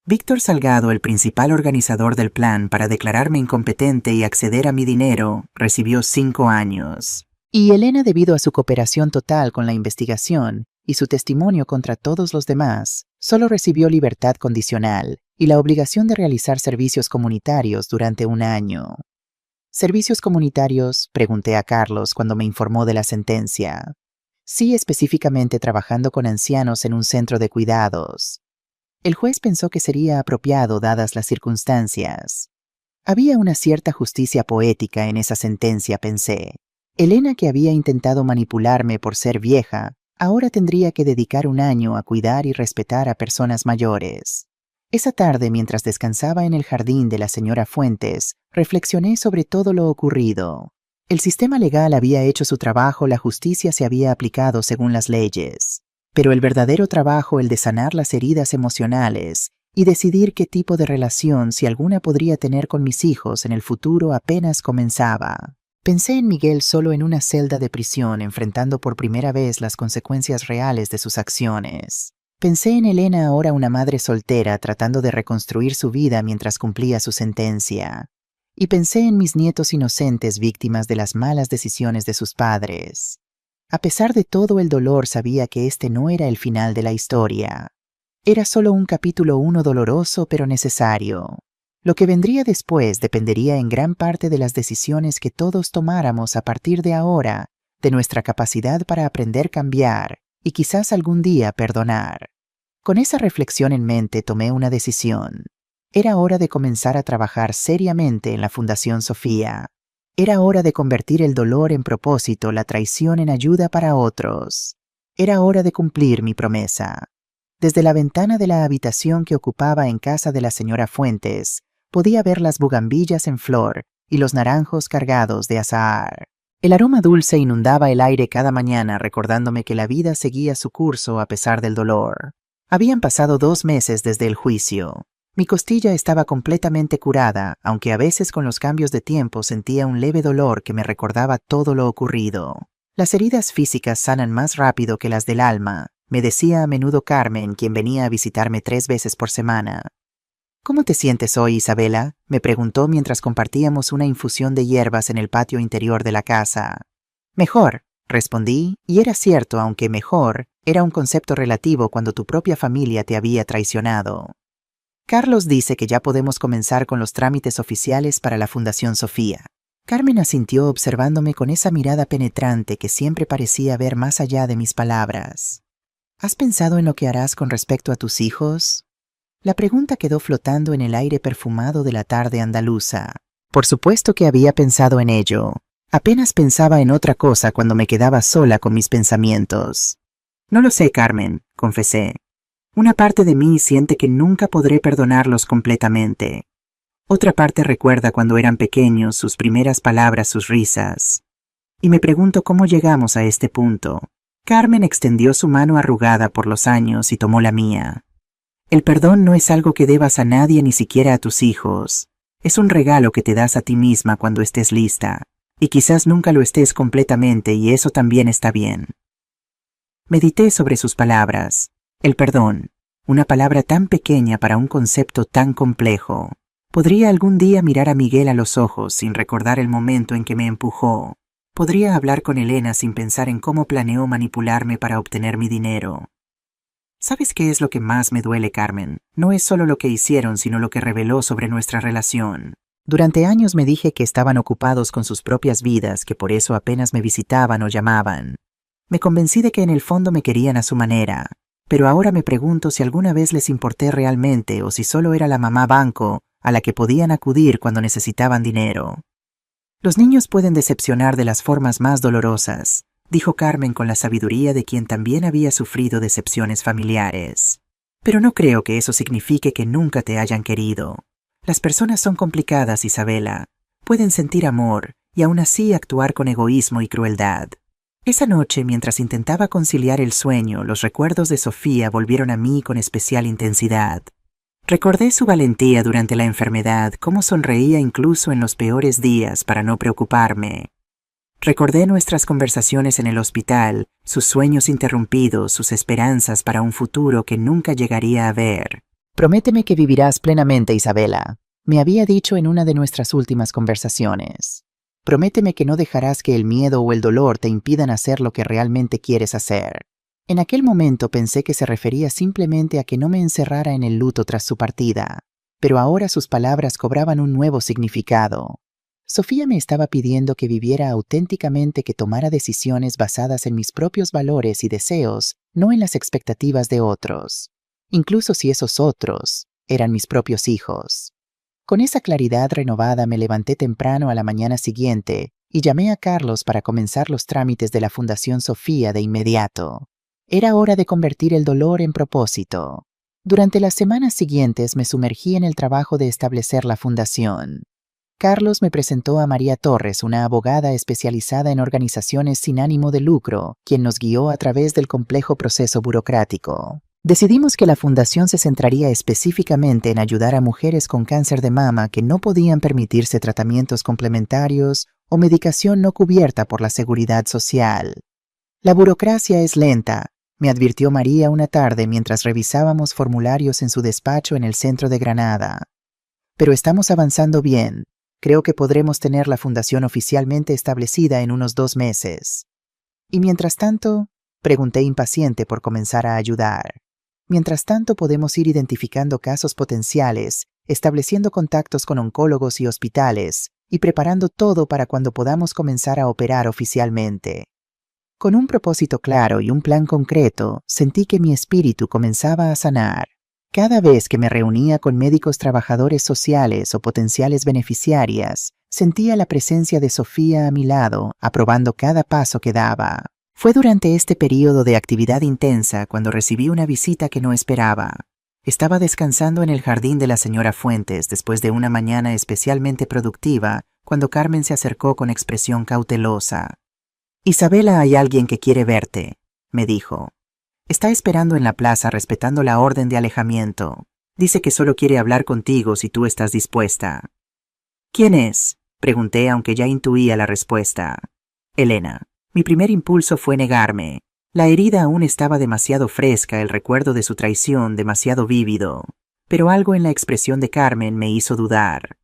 Víctor Salgado, el principal organizador del plan para declararme incompetente y acceder a mi dinero, recibió 5 años. Y Elena, debido a su cooperación total con la investigación y su testimonio contra todos los demás, solo recibió libertad condicional y la obligación de realizar servicios comunitarios durante 1 año. ¿Servicios comunitarios?, pregunté a Carlos cuando me informó de la sentencia. Sí, específicamente trabajando con ancianos en un centro de cuidados. El juez pensó que sería apropiado dadas las circunstancias. Había una cierta justicia poética en esa sentencia, pensé. Elena, que había intentado manipularme por ser vieja, ahora tendría que dedicar 1 año a cuidar y respetar a personas mayores. Esa tarde, mientras descansaba en el jardín de la señora Fuentes, reflexioné sobre todo lo ocurrido. El sistema legal había hecho su trabajo, la justicia se había aplicado según las leyes. Pero el verdadero trabajo, el de sanar las heridas emocionales y decidir qué tipo de relación, si alguna, podría tener con mis hijos en el futuro, apenas comenzaba. Pensé en Miguel solo en una celda de prisión, enfrentando por primera vez las consecuencias reales de sus acciones. Pensé en Elena, ahora una madre soltera, tratando de reconstruir su vida mientras cumplía su sentencia. Y pensé en mis nietos inocentes, víctimas de las malas decisiones de sus padres. A pesar de todo el dolor, sabía que este no era el final de la historia. Era solo un capítulo 1 doloroso pero necesario. Lo que vendría después dependería en gran parte de las decisiones que todos tomáramos a partir de ahora, de nuestra capacidad para aprender, cambiar y quizás algún día perdonar. Con esa reflexión en mente tomé una decisión. Era hora de comenzar a trabajar seriamente en la Fundación Sofía. Era hora de convertir el dolor en propósito, la traición en ayuda para otros. Era hora de cumplir mi promesa. Desde la ventana de la habitación que ocupaba en casa de la señora Fuentes, podía ver las bugambillas en flor y los naranjos cargados de azahar. El aroma dulce inundaba el aire cada mañana, recordándome que la vida seguía su curso a pesar del dolor. Habían pasado 2 meses desde el juicio. Mi costilla estaba completamente curada, aunque a veces con los cambios de tiempo sentía un leve dolor que me recordaba todo lo ocurrido. Las heridas físicas sanan más rápido que las del alma, me decía a menudo Carmen, quien venía a visitarme 3 veces por semana. ¿Cómo te sientes hoy, Isabela?, me preguntó mientras compartíamos una infusión de hierbas en el patio interior de la casa. Mejor, respondí, y era cierto, aunque mejor era un concepto relativo cuando tu propia familia te había traicionado. Carlos dice que ya podemos comenzar con los trámites oficiales para la Fundación Sofía. Carmen asintió observándome con esa mirada penetrante que siempre parecía ver más allá de mis palabras. ¿Has pensado en lo que harás con respecto a tus hijos? La pregunta quedó flotando en el aire perfumado de la tarde andaluza. Por supuesto que había pensado en ello. Apenas pensaba en otra cosa cuando me quedaba sola con mis pensamientos. No lo sé, Carmen, confesé. Una parte de mí siente que nunca podré perdonarlos completamente. Otra parte recuerda cuando eran pequeños, sus primeras palabras, sus risas. Y me pregunto cómo llegamos a este punto. Carmen extendió su mano arrugada por los años y tomó la mía. El perdón no es algo que debas a nadie, ni siquiera a tus hijos. Es un regalo que te das a ti misma cuando estés lista. Y quizás nunca lo estés completamente, y eso también está bien. Medité sobre sus palabras. El perdón, una palabra tan pequeña para un concepto tan complejo. Podría algún día mirar a Miguel a los ojos sin recordar el momento en que me empujó. Podría hablar con Elena sin pensar en cómo planeó manipularme para obtener mi dinero. ¿Sabes qué es lo que más me duele, Carmen? No es solo lo que hicieron, sino lo que reveló sobre nuestra relación. Durante años me dije que estaban ocupados con sus propias vidas, que por eso apenas me visitaban o llamaban. Me convencí de que en el fondo me querían a su manera. Pero ahora me pregunto si alguna vez les importé realmente o si solo era la mamá banco a la que podían acudir cuando necesitaban dinero. Los niños pueden decepcionar de las formas más dolorosas, dijo Carmen con la sabiduría de quien también había sufrido decepciones familiares. Pero no creo que eso signifique que nunca te hayan querido. Las personas son complicadas, Isabela. Pueden sentir amor y aún así actuar con egoísmo y crueldad. Esa noche, mientras intentaba conciliar el sueño, los recuerdos de Sofía volvieron a mí con especial intensidad. Recordé su valentía durante la enfermedad, cómo sonreía incluso en los peores días para no preocuparme. Recordé nuestras conversaciones en el hospital, sus sueños interrumpidos, sus esperanzas para un futuro que nunca llegaría a ver. Prométeme que vivirás plenamente, Isabela, me había dicho en una de nuestras últimas conversaciones. Prométeme que no dejarás que el miedo o el dolor te impidan hacer lo que realmente quieres hacer. En aquel momento pensé que se refería simplemente a que no me encerrara en el luto tras su partida, pero ahora sus palabras cobraban un nuevo significado. Sofía me estaba pidiendo que viviera auténticamente, que tomara decisiones basadas en mis propios valores y deseos, no en las expectativas de otros, incluso si esos otros eran mis propios hijos. Con esa claridad renovada me levanté temprano a la mañana siguiente y llamé a Carlos para comenzar los trámites de la Fundación Sofía de inmediato. Era hora de convertir el dolor en propósito. Durante las semanas siguientes me sumergí en el trabajo de establecer la fundación. Carlos me presentó a María Torres, una abogada especializada en organizaciones sin ánimo de lucro, quien nos guió a través del complejo proceso burocrático. Decidimos que la fundación se centraría específicamente en ayudar a mujeres con cáncer de mama que no podían permitirse tratamientos complementarios o medicación no cubierta por la seguridad social. La burocracia es lenta, me advirtió María una tarde mientras revisábamos formularios en su despacho en el centro de Granada. Pero estamos avanzando bien. Creo que podremos tener la fundación oficialmente establecida en unos 2 meses. ¿Y mientras tanto? Pregunté impaciente por comenzar a ayudar. Mientras tanto podemos ir identificando casos potenciales, estableciendo contactos con oncólogos y hospitales, y preparando todo para cuando podamos comenzar a operar oficialmente. Con un propósito claro y un plan concreto, sentí que mi espíritu comenzaba a sanar. Cada vez que me reunía con médicos, trabajadores sociales o potenciales beneficiarias, sentía la presencia de Sofía a mi lado, aprobando cada paso que daba. Fue durante este periodo de actividad intensa cuando recibí una visita que no esperaba. Estaba descansando en el jardín de la señora Fuentes después de una mañana especialmente productiva, cuando Carmen se acercó con expresión cautelosa. «Isabela, hay alguien que quiere verte», me dijo. «Está esperando en la plaza respetando la orden de alejamiento. Dice que solo quiere hablar contigo si tú estás dispuesta. ¿Quién es? Pregunté, aunque ya intuía la respuesta. Elena. Mi primer impulso fue negarme. La herida aún estaba demasiado fresca, el recuerdo de su traición demasiado vívido. Pero algo en la expresión de Carmen me hizo dudar.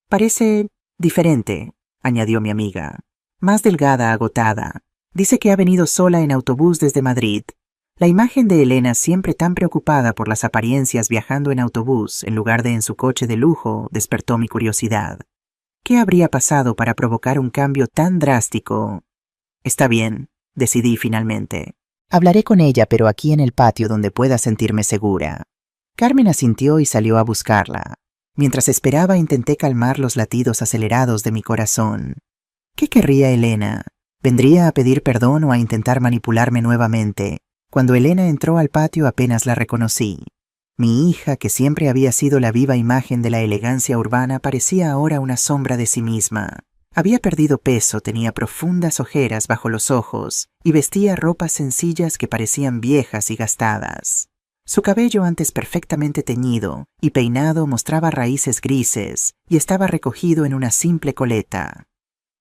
Parece diferente, añadió mi amiga. Más delgada, agotada. Dice que ha venido sola en autobús desde Madrid. La imagen de Elena, siempre tan preocupada por las apariencias viajando en autobús en lugar de en su coche de lujo, despertó mi curiosidad. ¿Qué habría pasado para provocar un cambio tan drástico? Está bien, decidí finalmente. Hablaré con ella, pero aquí en el patio donde pueda sentirme segura. Carmen asintió y salió a buscarla. Mientras esperaba intenté calmar los latidos acelerados de mi corazón. ¿Qué querría Elena? ¿Vendría a pedir perdón o a intentar manipularme nuevamente? Cuando Elena entró al patio apenas la reconocí. Mi hija, que siempre había sido la viva imagen de la elegancia urbana, parecía ahora una sombra de sí misma. Había perdido peso, tenía profundas ojeras bajo los ojos y vestía ropas sencillas que parecían viejas y gastadas. Su cabello, antes perfectamente teñido y peinado, mostraba raíces grises y estaba recogido en una simple coleta.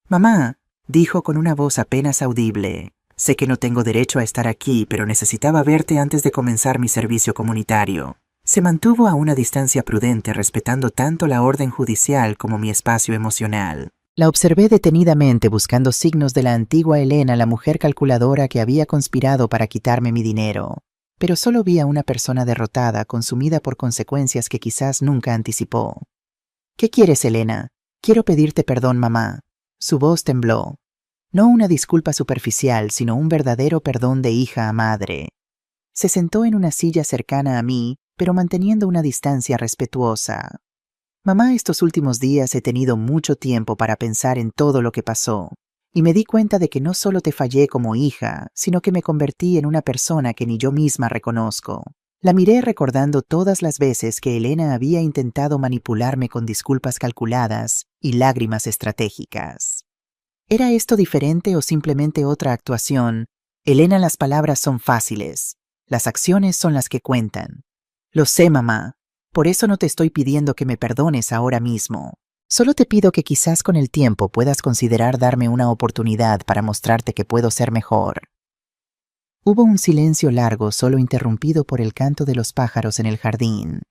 «Mamá», dijo con una voz apenas audible, «sé que no tengo derecho a estar aquí, pero necesitaba verte antes de comenzar mi servicio comunitario». Se mantuvo a una distancia prudente, respetando tanto la orden judicial como mi espacio emocional. La observé detenidamente, buscando signos de la antigua Elena, la mujer calculadora que había conspirado para quitarme mi dinero. Pero solo vi a una persona derrotada, consumida por consecuencias que quizás nunca anticipó. «¿Qué quieres, Elena? Quiero pedirte perdón, mamá». Su voz tembló. No una disculpa superficial, sino un verdadero perdón de hija a madre. Se sentó en una silla cercana a mí, pero manteniendo una distancia respetuosa. «Mamá, estos últimos días he tenido mucho tiempo para pensar en todo lo que pasó, y me di cuenta de que no solo te fallé como hija, sino que me convertí en una persona que ni yo misma reconozco». La miré recordando todas las veces que Elena había intentado manipularme con disculpas calculadas y lágrimas estratégicas. ¿Era esto diferente o simplemente otra actuación? Elena, las palabras son fáciles, las acciones son las que cuentan. Lo sé, mamá. Por eso no te estoy pidiendo que me perdones ahora mismo. Solo te pido que quizás con el tiempo puedas considerar darme una oportunidad para mostrarte que puedo ser mejor. Hubo un silencio largo, solo interrumpido por el canto de los pájaros en el jardín.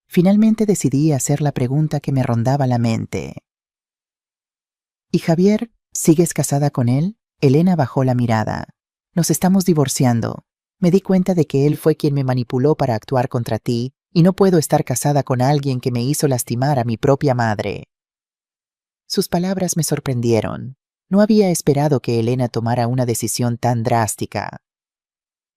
Finalmente decidí hacer la pregunta que me rondaba la mente. ¿Y Javier? ¿Sigues casada con él? Elena bajó la mirada. Nos estamos divorciando. Me di cuenta de que él fue quien me manipuló para actuar contra ti, y no puedo estar casada con alguien que me hizo lastimar a mi propia madre. Sus palabras me sorprendieron. No había esperado que Elena tomara una decisión tan drástica.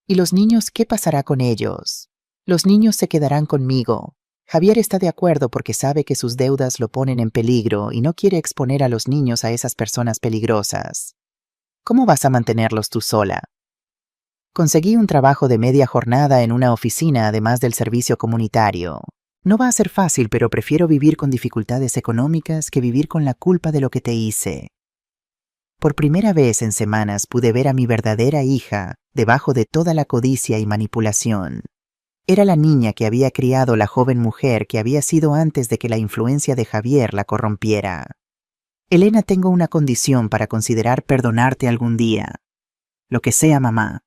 ¿Y los niños, qué pasará con ellos? Los niños se quedarán conmigo. Javier está de acuerdo porque sabe que sus deudas lo ponen en peligro y no quiere exponer a los niños a esas personas peligrosas. ¿Cómo vas a mantenerlos tú sola? Conseguí un trabajo de media jornada en una oficina además del servicio comunitario. No va a ser fácil, pero prefiero vivir con dificultades económicas que vivir con la culpa de lo que te hice. Por primera vez en semanas pude ver a mi verdadera hija debajo de toda la codicia y manipulación. Era la niña que había criado la joven mujer que había sido antes de que la influencia de Javier la corrompiera. Elena, tengo una condición para considerar perdonarte algún día. Lo que sea, mamá.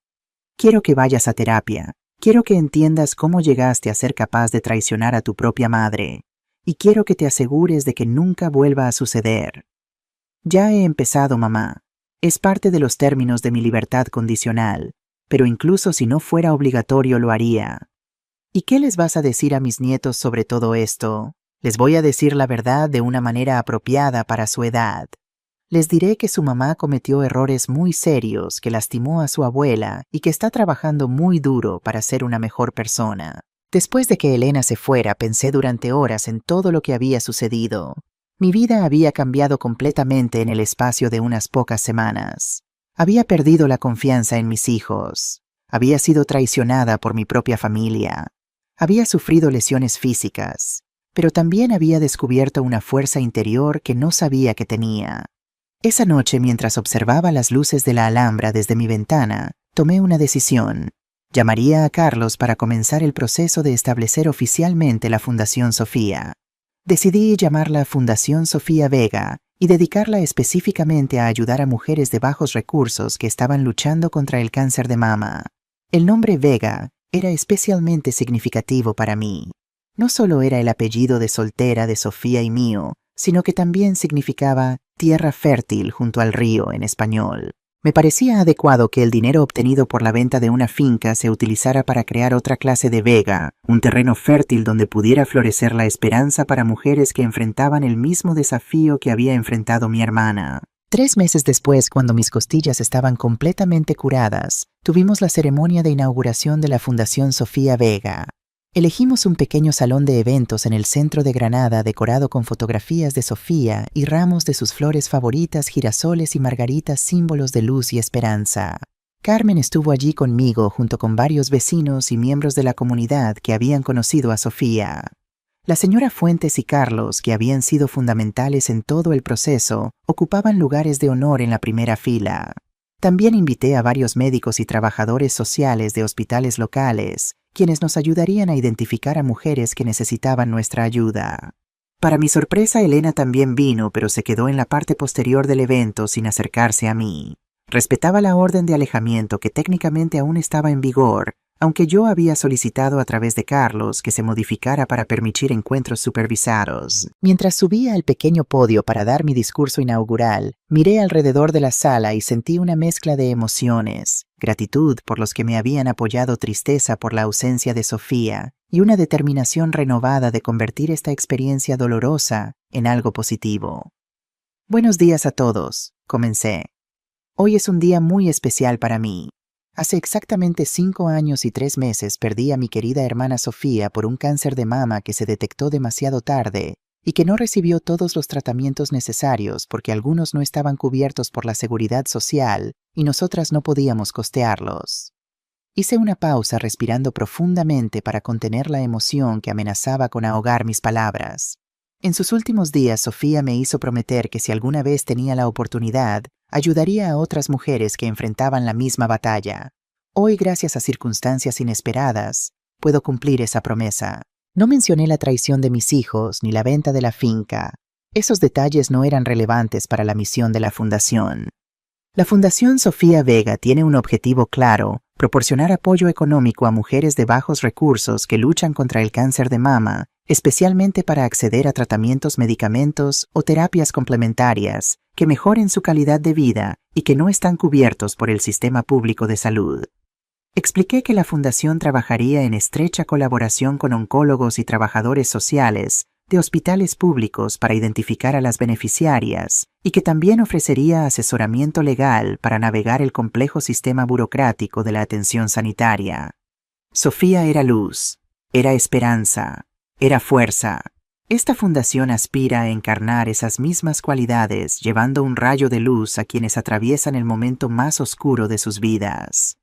Quiero que vayas a terapia. Quiero que entiendas cómo llegaste a ser capaz de traicionar a tu propia madre. Y quiero que te asegures de que nunca vuelva a suceder. Ya he empezado, mamá. Es parte de los términos de mi libertad condicional, pero incluso si no fuera obligatorio lo haría. ¿Y qué les vas a decir a mis nietos sobre todo esto? Les voy a decir la verdad de una manera apropiada para su edad. Les diré que su mamá cometió errores muy serios, que lastimó a su abuela y que está trabajando muy duro para ser una mejor persona. Después de que Elena se fuera, pensé durante horas en todo lo que había sucedido. Mi vida había cambiado completamente en el espacio de unas pocas semanas. Había perdido la confianza en mis hijos. Había sido traicionada por mi propia familia. Había sufrido lesiones físicas, pero también había descubierto una fuerza interior que no sabía que tenía. Esa noche, mientras observaba las luces de la Alhambra desde mi ventana, tomé una decisión. Llamaría a Carlos para comenzar el proceso de establecer oficialmente la Fundación Sofía. Decidí llamarla Fundación Sofía Vega y dedicarla específicamente a ayudar a mujeres de bajos recursos que estaban luchando contra el cáncer de mama. El nombre Vega era especialmente significativo para mí. No solo era el apellido de soltera de Sofía y mío, sino que también significaba tierra fértil junto al río en español. Me parecía adecuado que el dinero obtenido por la venta de una finca se utilizara para crear otra clase de vega, un terreno fértil donde pudiera florecer la esperanza para mujeres que enfrentaban el mismo desafío que había enfrentado mi hermana. 3 meses después, cuando mis costillas estaban completamente curadas, tuvimos la ceremonia de inauguración de la Fundación Sofía Vega. Elegimos un pequeño salón de eventos en el centro de Granada decorado con fotografías de Sofía y ramos de sus flores favoritas, girasoles y margaritas, símbolos de luz y esperanza. Carmen estuvo allí conmigo junto con varios vecinos y miembros de la comunidad que habían conocido a Sofía. La señora Fuentes y Carlos, que habían sido fundamentales en todo el proceso, ocupaban lugares de honor en la primera fila. También invité a varios médicos y trabajadores sociales de hospitales locales, quienes nos ayudarían a identificar a mujeres que necesitaban nuestra ayuda. Para mi sorpresa, Elena también vino, pero se quedó en la parte posterior del evento sin acercarse a mí. Respetaba la orden de alejamiento que técnicamente aún estaba en vigor, aunque yo había solicitado a través de Carlos que se modificara para permitir encuentros supervisados. Mientras subía al pequeño podio para dar mi discurso inaugural, miré alrededor de la sala y sentí una mezcla de emociones, gratitud por los que me habían apoyado, tristeza por la ausencia de Sofía y una determinación renovada de convertir esta experiencia dolorosa en algo positivo. Buenos días a todos, comencé. Hoy es un día muy especial para mí. Hace exactamente 5 años y 3 meses perdí a mi querida hermana Sofía por un cáncer de mama que se detectó demasiado tarde y que no recibió todos los tratamientos necesarios porque algunos no estaban cubiertos por la seguridad social y nosotras no podíamos costearlos. Hice una pausa respirando profundamente para contener la emoción que amenazaba con ahogar mis palabras. En sus últimos días, Sofía me hizo prometer que si alguna vez tenía la oportunidad, ayudaría a otras mujeres que enfrentaban la misma batalla. Hoy, gracias a circunstancias inesperadas, puedo cumplir esa promesa. No mencioné la traición de mis hijos ni la venta de la finca. Esos detalles no eran relevantes para la misión de la Fundación. La Fundación Sofía Vega tiene un objetivo claro: proporcionar apoyo económico a mujeres de bajos recursos que luchan contra el cáncer de mama, especialmente para acceder a tratamientos, medicamentos o terapias complementarias que mejoren su calidad de vida y que no están cubiertos por el sistema público de salud. Expliqué que la Fundación trabajaría en estrecha colaboración con oncólogos y trabajadores sociales de hospitales públicos para identificar a las beneficiarias y que también ofrecería asesoramiento legal para navegar el complejo sistema burocrático de la atención sanitaria. Sofía era luz, era esperanza, era fuerza. Esta fundación aspira a encarnar esas mismas cualidades, llevando un rayo de luz a quienes atraviesan el momento más oscuro de sus vidas.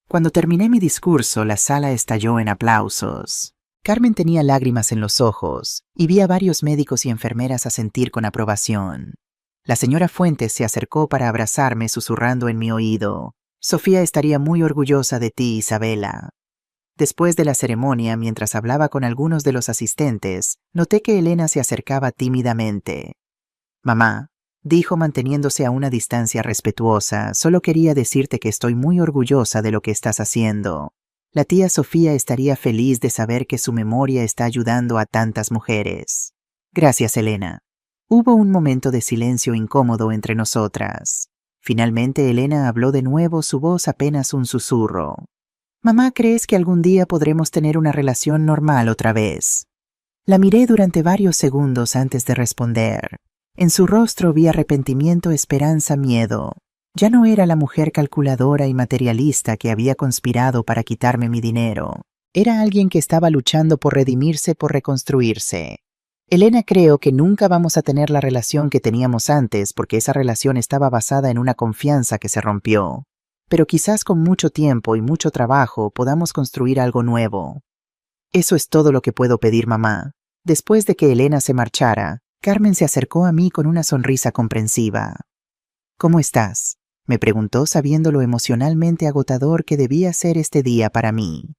Cuando terminé mi discurso, la sala estalló en aplausos. Carmen tenía lágrimas en los ojos y vi a varios médicos y enfermeras asentir con aprobación. La señora Fuentes se acercó para abrazarme, susurrando en mi oído: «Sofía estaría muy orgullosa de ti, Isabela». Después de la ceremonia, mientras hablaba con algunos de los asistentes, noté que Elena se acercaba tímidamente. «Mamá», dijo manteniéndose a una distancia respetuosa, «solo quería decirte que estoy muy orgullosa de lo que estás haciendo. La tía Sofía estaría feliz de saber que su memoria está ayudando a tantas mujeres». «Gracias, Elena». Hubo un momento de silencio incómodo entre nosotras. Finalmente Elena habló de nuevo, su voz apenas un susurro. «Mamá, ¿crees que algún día podremos tener una relación normal otra vez?» La miré durante varios segundos antes de responder. En su rostro vi arrepentimiento, esperanza, miedo. Ya no era la mujer calculadora y materialista que había conspirado para quitarme mi dinero. Era alguien que estaba luchando por redimirse, por reconstruirse. «Elena, creo que nunca vamos a tener la relación que teníamos antes porque esa relación estaba basada en una confianza que se rompió. Pero quizás con mucho tiempo y mucho trabajo podamos construir algo nuevo. Eso es todo lo que puedo pedir, mamá». Después de que Elena se marchara, Carmen se acercó a mí con una sonrisa comprensiva. «¿Cómo estás?». Me preguntó sabiendo lo emocionalmente agotador que debía ser este día para mí.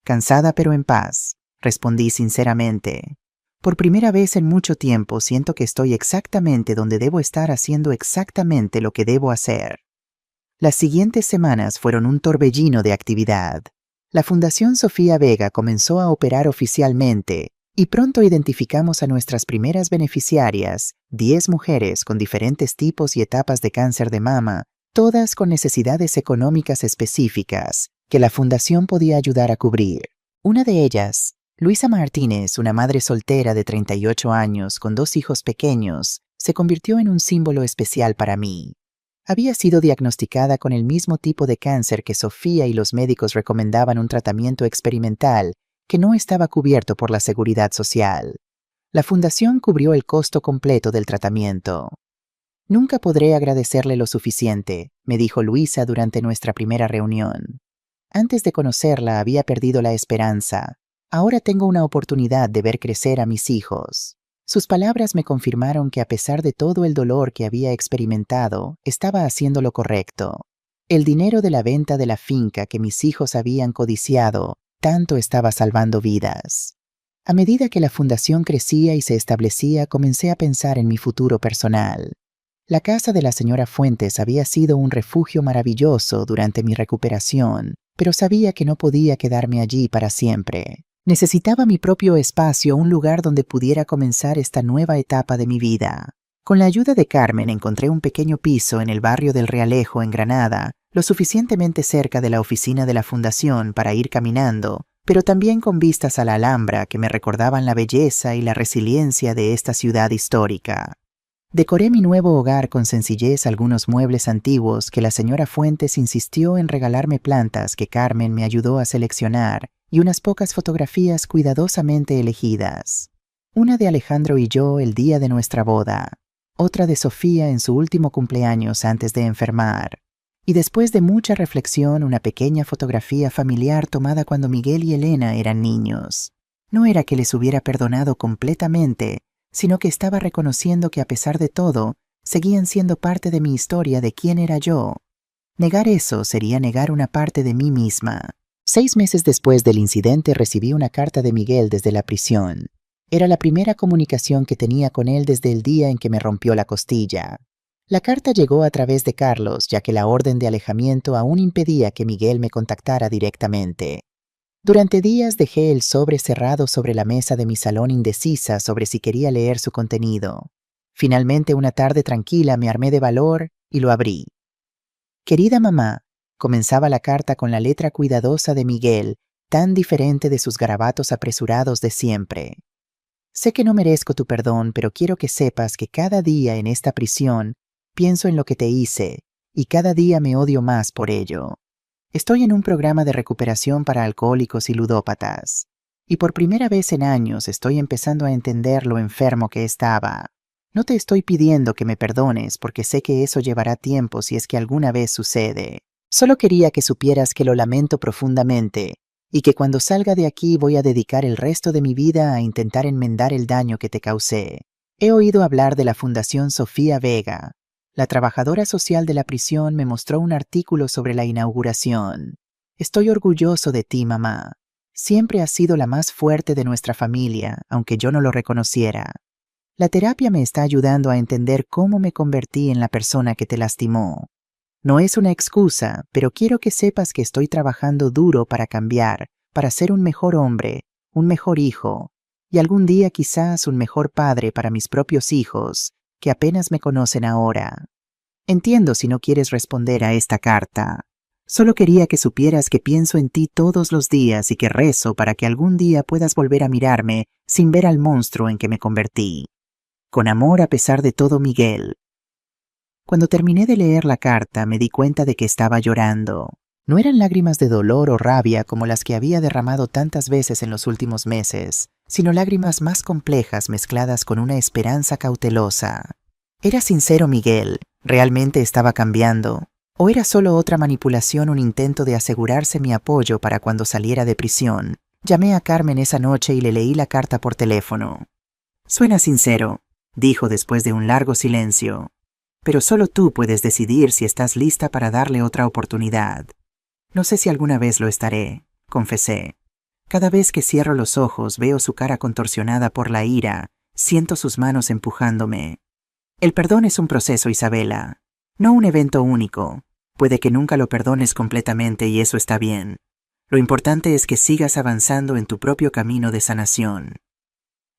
Cansada pero en paz, respondí sinceramente. Por primera vez en mucho tiempo siento que estoy exactamente donde debo estar haciendo exactamente lo que debo hacer. Las siguientes semanas fueron un torbellino de actividad. La Fundación Sofía Vega comenzó a operar oficialmente y pronto identificamos a nuestras primeras beneficiarias, 10 mujeres con diferentes tipos y etapas de cáncer de mama, todas con necesidades económicas específicas que la Fundación podía ayudar a cubrir. Una de ellas, Luisa Martínez, una madre soltera de 38 años con 2 hijos pequeños, se convirtió en un símbolo especial para mí. Había sido diagnosticada con el mismo tipo de cáncer que Sofía y los médicos recomendaban un tratamiento experimental que no estaba cubierto por la Seguridad Social. La Fundación cubrió el costo completo del tratamiento. Nunca podré agradecerle lo suficiente, me dijo Luisa durante nuestra primera reunión. Antes de conocerla había perdido la esperanza. Ahora tengo una oportunidad de ver crecer a mis hijos. Sus palabras me confirmaron que a pesar de todo el dolor que había experimentado, estaba haciendo lo correcto. El dinero de la venta de la finca que mis hijos habían codiciado, tanto estaba salvando vidas. A medida que la fundación crecía y se establecía, comencé a pensar en mi futuro personal. La casa de la señora Fuentes había sido un refugio maravilloso durante mi recuperación, pero sabía que no podía quedarme allí para siempre. Necesitaba mi propio espacio, un lugar donde pudiera comenzar esta nueva etapa de mi vida. Con la ayuda de Carmen encontré un pequeño piso en el barrio del Realejo, en Granada, lo suficientemente cerca de la oficina de la fundación para ir caminando, pero también con vistas a la Alhambra que me recordaban la belleza y la resiliencia de esta ciudad histórica. Decoré mi nuevo hogar con sencillez, algunos muebles antiguos que la señora Fuentes insistió en regalarme, plantas que Carmen me ayudó a seleccionar y unas pocas fotografías cuidadosamente elegidas. Una de Alejandro y yo el día de nuestra boda, otra de Sofía en su último cumpleaños antes de enfermar, y después de mucha reflexión una pequeña fotografía familiar tomada cuando Miguel y Elena eran niños. No era que les hubiera perdonado completamente, sino que estaba reconociendo que a pesar de todo, seguían siendo parte de mi historia de quién era yo. Negar eso sería negar una parte de mí misma. 6 meses después del incidente recibí una carta de Miguel desde la prisión. Era la primera comunicación que tenía con él desde el día en que me rompió la costilla. La carta llegó a través de Carlos, ya que la orden de alejamiento aún impedía que Miguel me contactara directamente. Durante días dejé el sobre cerrado sobre la mesa de mi salón, indecisa sobre si quería leer su contenido. Finalmente, una tarde tranquila, me armé de valor y lo abrí. Querida mamá, comenzaba la carta con la letra cuidadosa de Miguel, tan diferente de sus garabatos apresurados de siempre. Sé que no merezco tu perdón, pero quiero que sepas que cada día en esta prisión pienso en lo que te hice, y cada día me odio más por ello. Estoy en un programa de recuperación para alcohólicos y ludópatas, y por primera vez en años estoy empezando a entender lo enfermo que estaba. No te estoy pidiendo que me perdones porque sé que eso llevará tiempo si es que alguna vez sucede. Solo quería que supieras que lo lamento profundamente y que cuando salga de aquí voy a dedicar el resto de mi vida a intentar enmendar el daño que te causé. He oído hablar de la Fundación Sofía Vega. La trabajadora social de la prisión me mostró un artículo sobre la inauguración. Estoy orgulloso de ti, mamá. Siempre has sido la más fuerte de nuestra familia, aunque yo no lo reconociera. La terapia me está ayudando a entender cómo me convertí en la persona que te lastimó. No es una excusa, pero quiero que sepas que estoy trabajando duro para cambiar, para ser un mejor hombre, un mejor hijo, y algún día quizás un mejor padre para mis propios hijos, que apenas me conocen ahora. Entiendo si no quieres responder a esta carta. Solo quería que supieras que pienso en ti todos los días y que rezo para que algún día puedas volver a mirarme sin ver al monstruo en que me convertí. Con amor, a pesar de todo, Miguel. Cuando terminé de leer la carta me di cuenta de que estaba llorando. No eran lágrimas de dolor o rabia como las que había derramado tantas veces en los últimos meses, sino lágrimas más complejas mezcladas con una esperanza cautelosa. ¿Era sincero Miguel? ¿Realmente estaba cambiando? ¿O era solo otra manipulación, un intento de asegurarse mi apoyo para cuando saliera de prisión? Llamé a Carmen esa noche y le leí la carta por teléfono. «Suena sincero», dijo después de un largo silencio. Pero solo tú puedes decidir si estás lista para darle otra oportunidad. No sé si alguna vez lo estaré, confesé. Cada vez que cierro los ojos veo su cara contorsionada por la ira, siento sus manos empujándome. El perdón es un proceso, Isabela, no un evento único. Puede que nunca lo perdones completamente y eso está bien. Lo importante es que sigas avanzando en tu propio camino de sanación.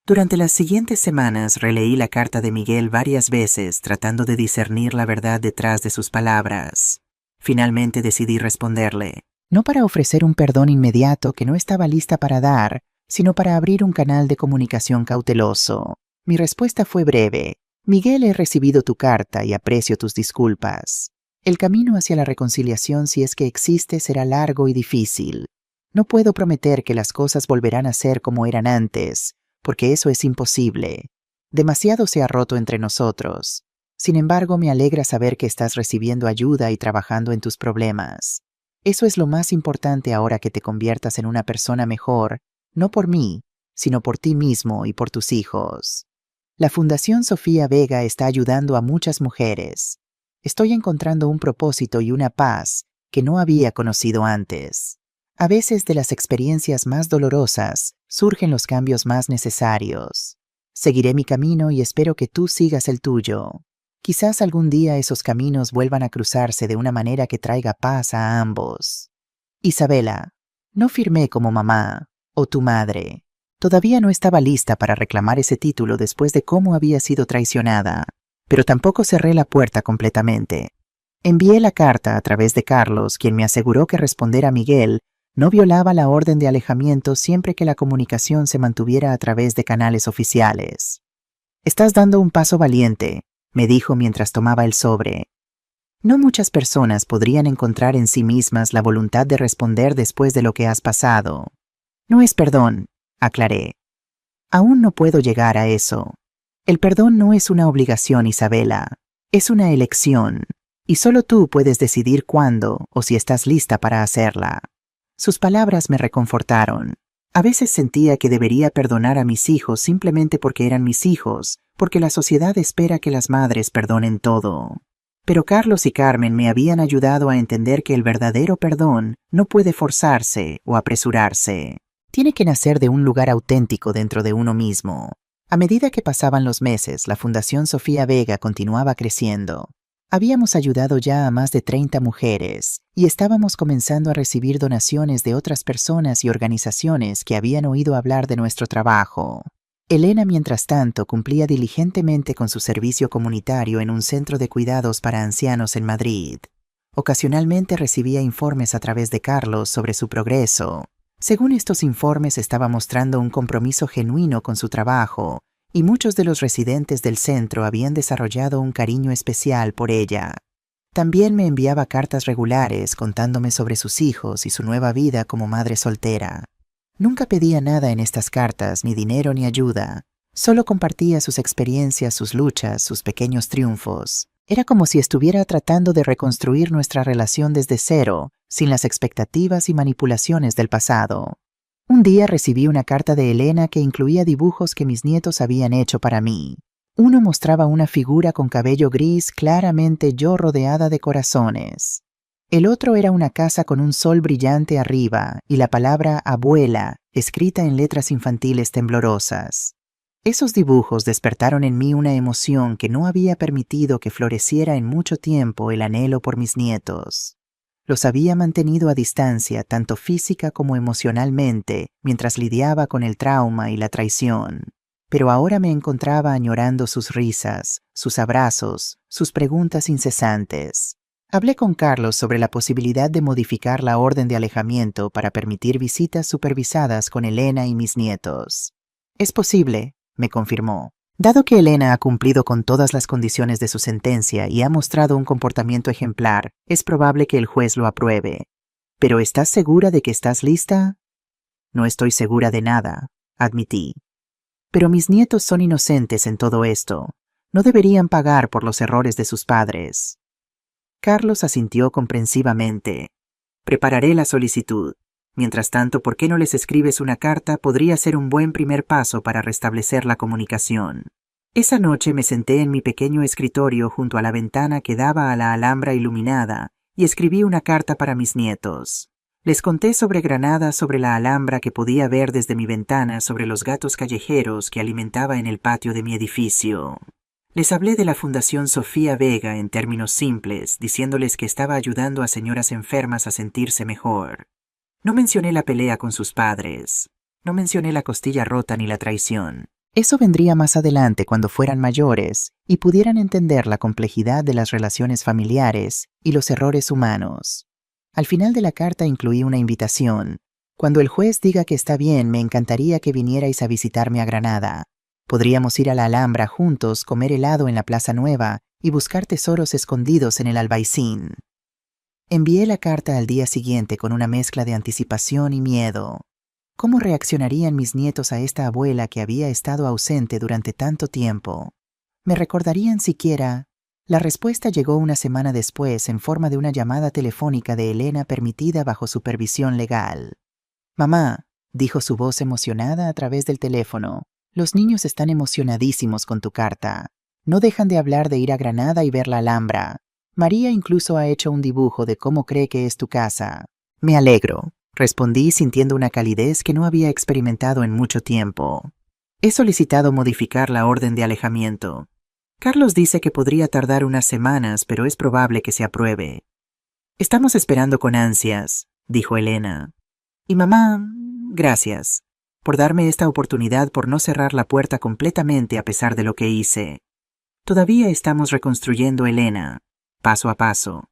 Durante las siguientes semanas releí la carta de Miguel varias veces tratando de discernir la verdad detrás de sus palabras. Finalmente decidí responderle, no para ofrecer un perdón inmediato que no estaba lista para dar, sino para abrir un canal de comunicación cauteloso. Mi respuesta fue breve. Miguel, he recibido tu carta y aprecio tus disculpas. El camino hacia la reconciliación, si es que existe, será largo y difícil. No puedo prometer que las cosas volverán a ser como eran antes, porque eso es imposible. Demasiado se ha roto entre nosotros. Sin embargo, me alegra saber que estás recibiendo ayuda y trabajando en tus problemas. Eso es lo más importante ahora que te conviertas en una persona mejor, no por mí, sino por ti mismo y por tus hijos. La Fundación Sofía Vega está ayudando a muchas mujeres. Estoy encontrando un propósito y una paz que no había conocido antes. A veces de las experiencias más dolorosas surgen los cambios más necesarios. Seguiré mi camino y espero que tú sigas el tuyo. Quizás algún día esos caminos vuelvan a cruzarse de una manera que traiga paz a ambos. Isabela, no firmé como mamá o tu madre. Todavía no estaba lista para reclamar ese título después de cómo había sido traicionada, pero tampoco cerré la puerta completamente. Envié la carta a través de Carlos, quien me aseguró que responder a Miguel no violaba la orden de alejamiento siempre que la comunicación se mantuviera a través de canales oficiales. Estás dando un paso valiente, me dijo mientras tomaba el sobre. No muchas personas podrían encontrar en sí mismas la voluntad de responder después de lo que has pasado. No es perdón, aclaré. Aún no puedo llegar a eso. El perdón no es una obligación, Isabela. Es una elección, y solo tú puedes decidir cuándo o si estás lista para hacerla. Sus palabras me reconfortaron. A veces sentía que debería perdonar a mis hijos simplemente porque eran mis hijos, porque la sociedad espera que las madres perdonen todo. Pero Carlos y Carmen me habían ayudado a entender que el verdadero perdón no puede forzarse o apresurarse. Tiene que nacer de un lugar auténtico dentro de uno mismo. A medida que pasaban los meses, la Fundación Sofía Vega continuaba creciendo. Habíamos ayudado ya a más de 30 mujeres y estábamos comenzando a recibir donaciones de otras personas y organizaciones que habían oído hablar de nuestro trabajo. Elena, mientras tanto, cumplía diligentemente con su servicio comunitario en un centro de cuidados para ancianos en Madrid. Ocasionalmente recibía informes a través de Carlos sobre su progreso. Según estos informes, estaba mostrando un compromiso genuino con su trabajo, y muchos de los residentes del centro habían desarrollado un cariño especial por ella. También me enviaba cartas regulares contándome sobre sus hijos y su nueva vida como madre soltera. Nunca pedía nada en estas cartas, ni dinero ni ayuda. Solo compartía sus experiencias, sus luchas, sus pequeños triunfos. Era como si estuviera tratando de reconstruir nuestra relación desde cero, sin las expectativas y manipulaciones del pasado. Un día recibí una carta de Elena que incluía dibujos que mis nietos habían hecho para mí. Uno mostraba una figura con cabello gris, claramente yo rodeada de corazones. El otro era una casa con un sol brillante arriba y la palabra abuela escrita en letras infantiles temblorosas. Esos dibujos despertaron en mí una emoción que no había permitido que floreciera en mucho tiempo el anhelo por mis nietos. Los había mantenido a distancia tanto física como emocionalmente mientras lidiaba con el trauma y la traición. Pero ahora me encontraba añorando sus risas, sus abrazos, sus preguntas incesantes. Hablé con Carlos sobre la posibilidad de modificar la orden de alejamiento para permitir visitas supervisadas con Elena y mis nietos. Es posible, me confirmó. Dado que Elena ha cumplido con todas las condiciones de su sentencia y ha mostrado un comportamiento ejemplar, es probable que el juez lo apruebe. ¿Pero estás segura de que estás lista? No estoy segura de nada, admití. Pero mis nietos son inocentes en todo esto. No deberían pagar por los errores de sus padres. Carlos asintió comprensivamente. Prepararé la solicitud. Mientras tanto, ¿por qué no les escribes una carta? Podría ser un buen primer paso para restablecer la comunicación. Esa noche me senté en mi pequeño escritorio junto a la ventana que daba a la Alhambra iluminada y escribí una carta para mis nietos. Les conté sobre Granada, sobre la Alhambra que podía ver desde mi ventana, sobre los gatos callejeros que alimentaba en el patio de mi edificio. Les hablé de la Fundación Sofía Vega en términos simples, diciéndoles que estaba ayudando a señoras enfermas a sentirse mejor. No mencioné la pelea con sus padres. No mencioné la costilla rota ni la traición. Eso vendría más adelante cuando fueran mayores y pudieran entender la complejidad de las relaciones familiares y los errores humanos. Al final de la carta incluí una invitación. Cuando el juez diga que está bien, me encantaría que vinierais a visitarme a Granada. Podríamos ir a la Alhambra juntos, comer helado en la Plaza Nueva y buscar tesoros escondidos en el Albaicín. Envié la carta al día siguiente con una mezcla de anticipación y miedo. ¿Cómo reaccionarían mis nietos a esta abuela que había estado ausente durante tanto tiempo? ¿Me recordarían siquiera? La respuesta llegó una semana después en forma de una llamada telefónica de Elena permitida bajo supervisión legal. «Mamá», dijo su voz emocionada a través del teléfono, «los niños están emocionadísimos con tu carta. No dejan de hablar de ir a Granada y ver la Alhambra. María incluso ha hecho un dibujo de cómo cree que es tu casa». «Me alegro», respondí sintiendo una calidez que no había experimentado en mucho tiempo. «He solicitado modificar la orden de alejamiento. Carlos dice que podría tardar unas semanas, pero es probable que se apruebe». «Estamos esperando con ansias», dijo Elena. «Y mamá, gracias por darme esta oportunidad, por no cerrar la puerta completamente a pesar de lo que hice. Todavía estamos reconstruyendo Elena, paso a paso.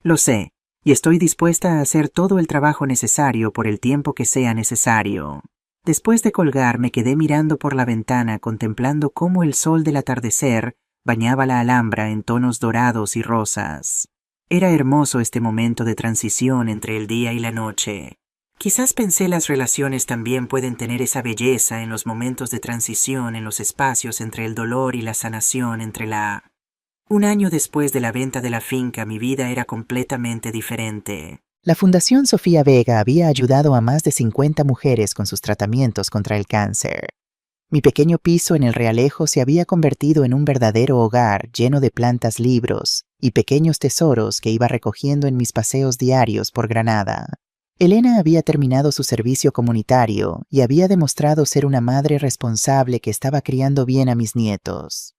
Lo sé, y estoy dispuesta a hacer todo el trabajo necesario por el tiempo que sea necesario». Después de colgar, me quedé mirando por la ventana contemplando cómo el sol del atardecer bañaba la Alhambra en tonos dorados y rosas. Era hermoso este momento de transición entre el día y la noche. Quizás pensé las relaciones también pueden tener esa belleza en los momentos de transición, en los espacios entre el dolor y la sanación, entre la... Un año después de la venta de la finca, mi vida era completamente diferente. La Fundación Sofía Vega había ayudado a más de 50 mujeres con sus tratamientos contra el cáncer. Mi pequeño piso en el Realejo se había convertido en un verdadero hogar lleno de plantas, libros y pequeños tesoros que iba recogiendo en mis paseos diarios por Granada. Elena había terminado su servicio comunitario y había demostrado ser una madre responsable que estaba criando bien a mis nietos.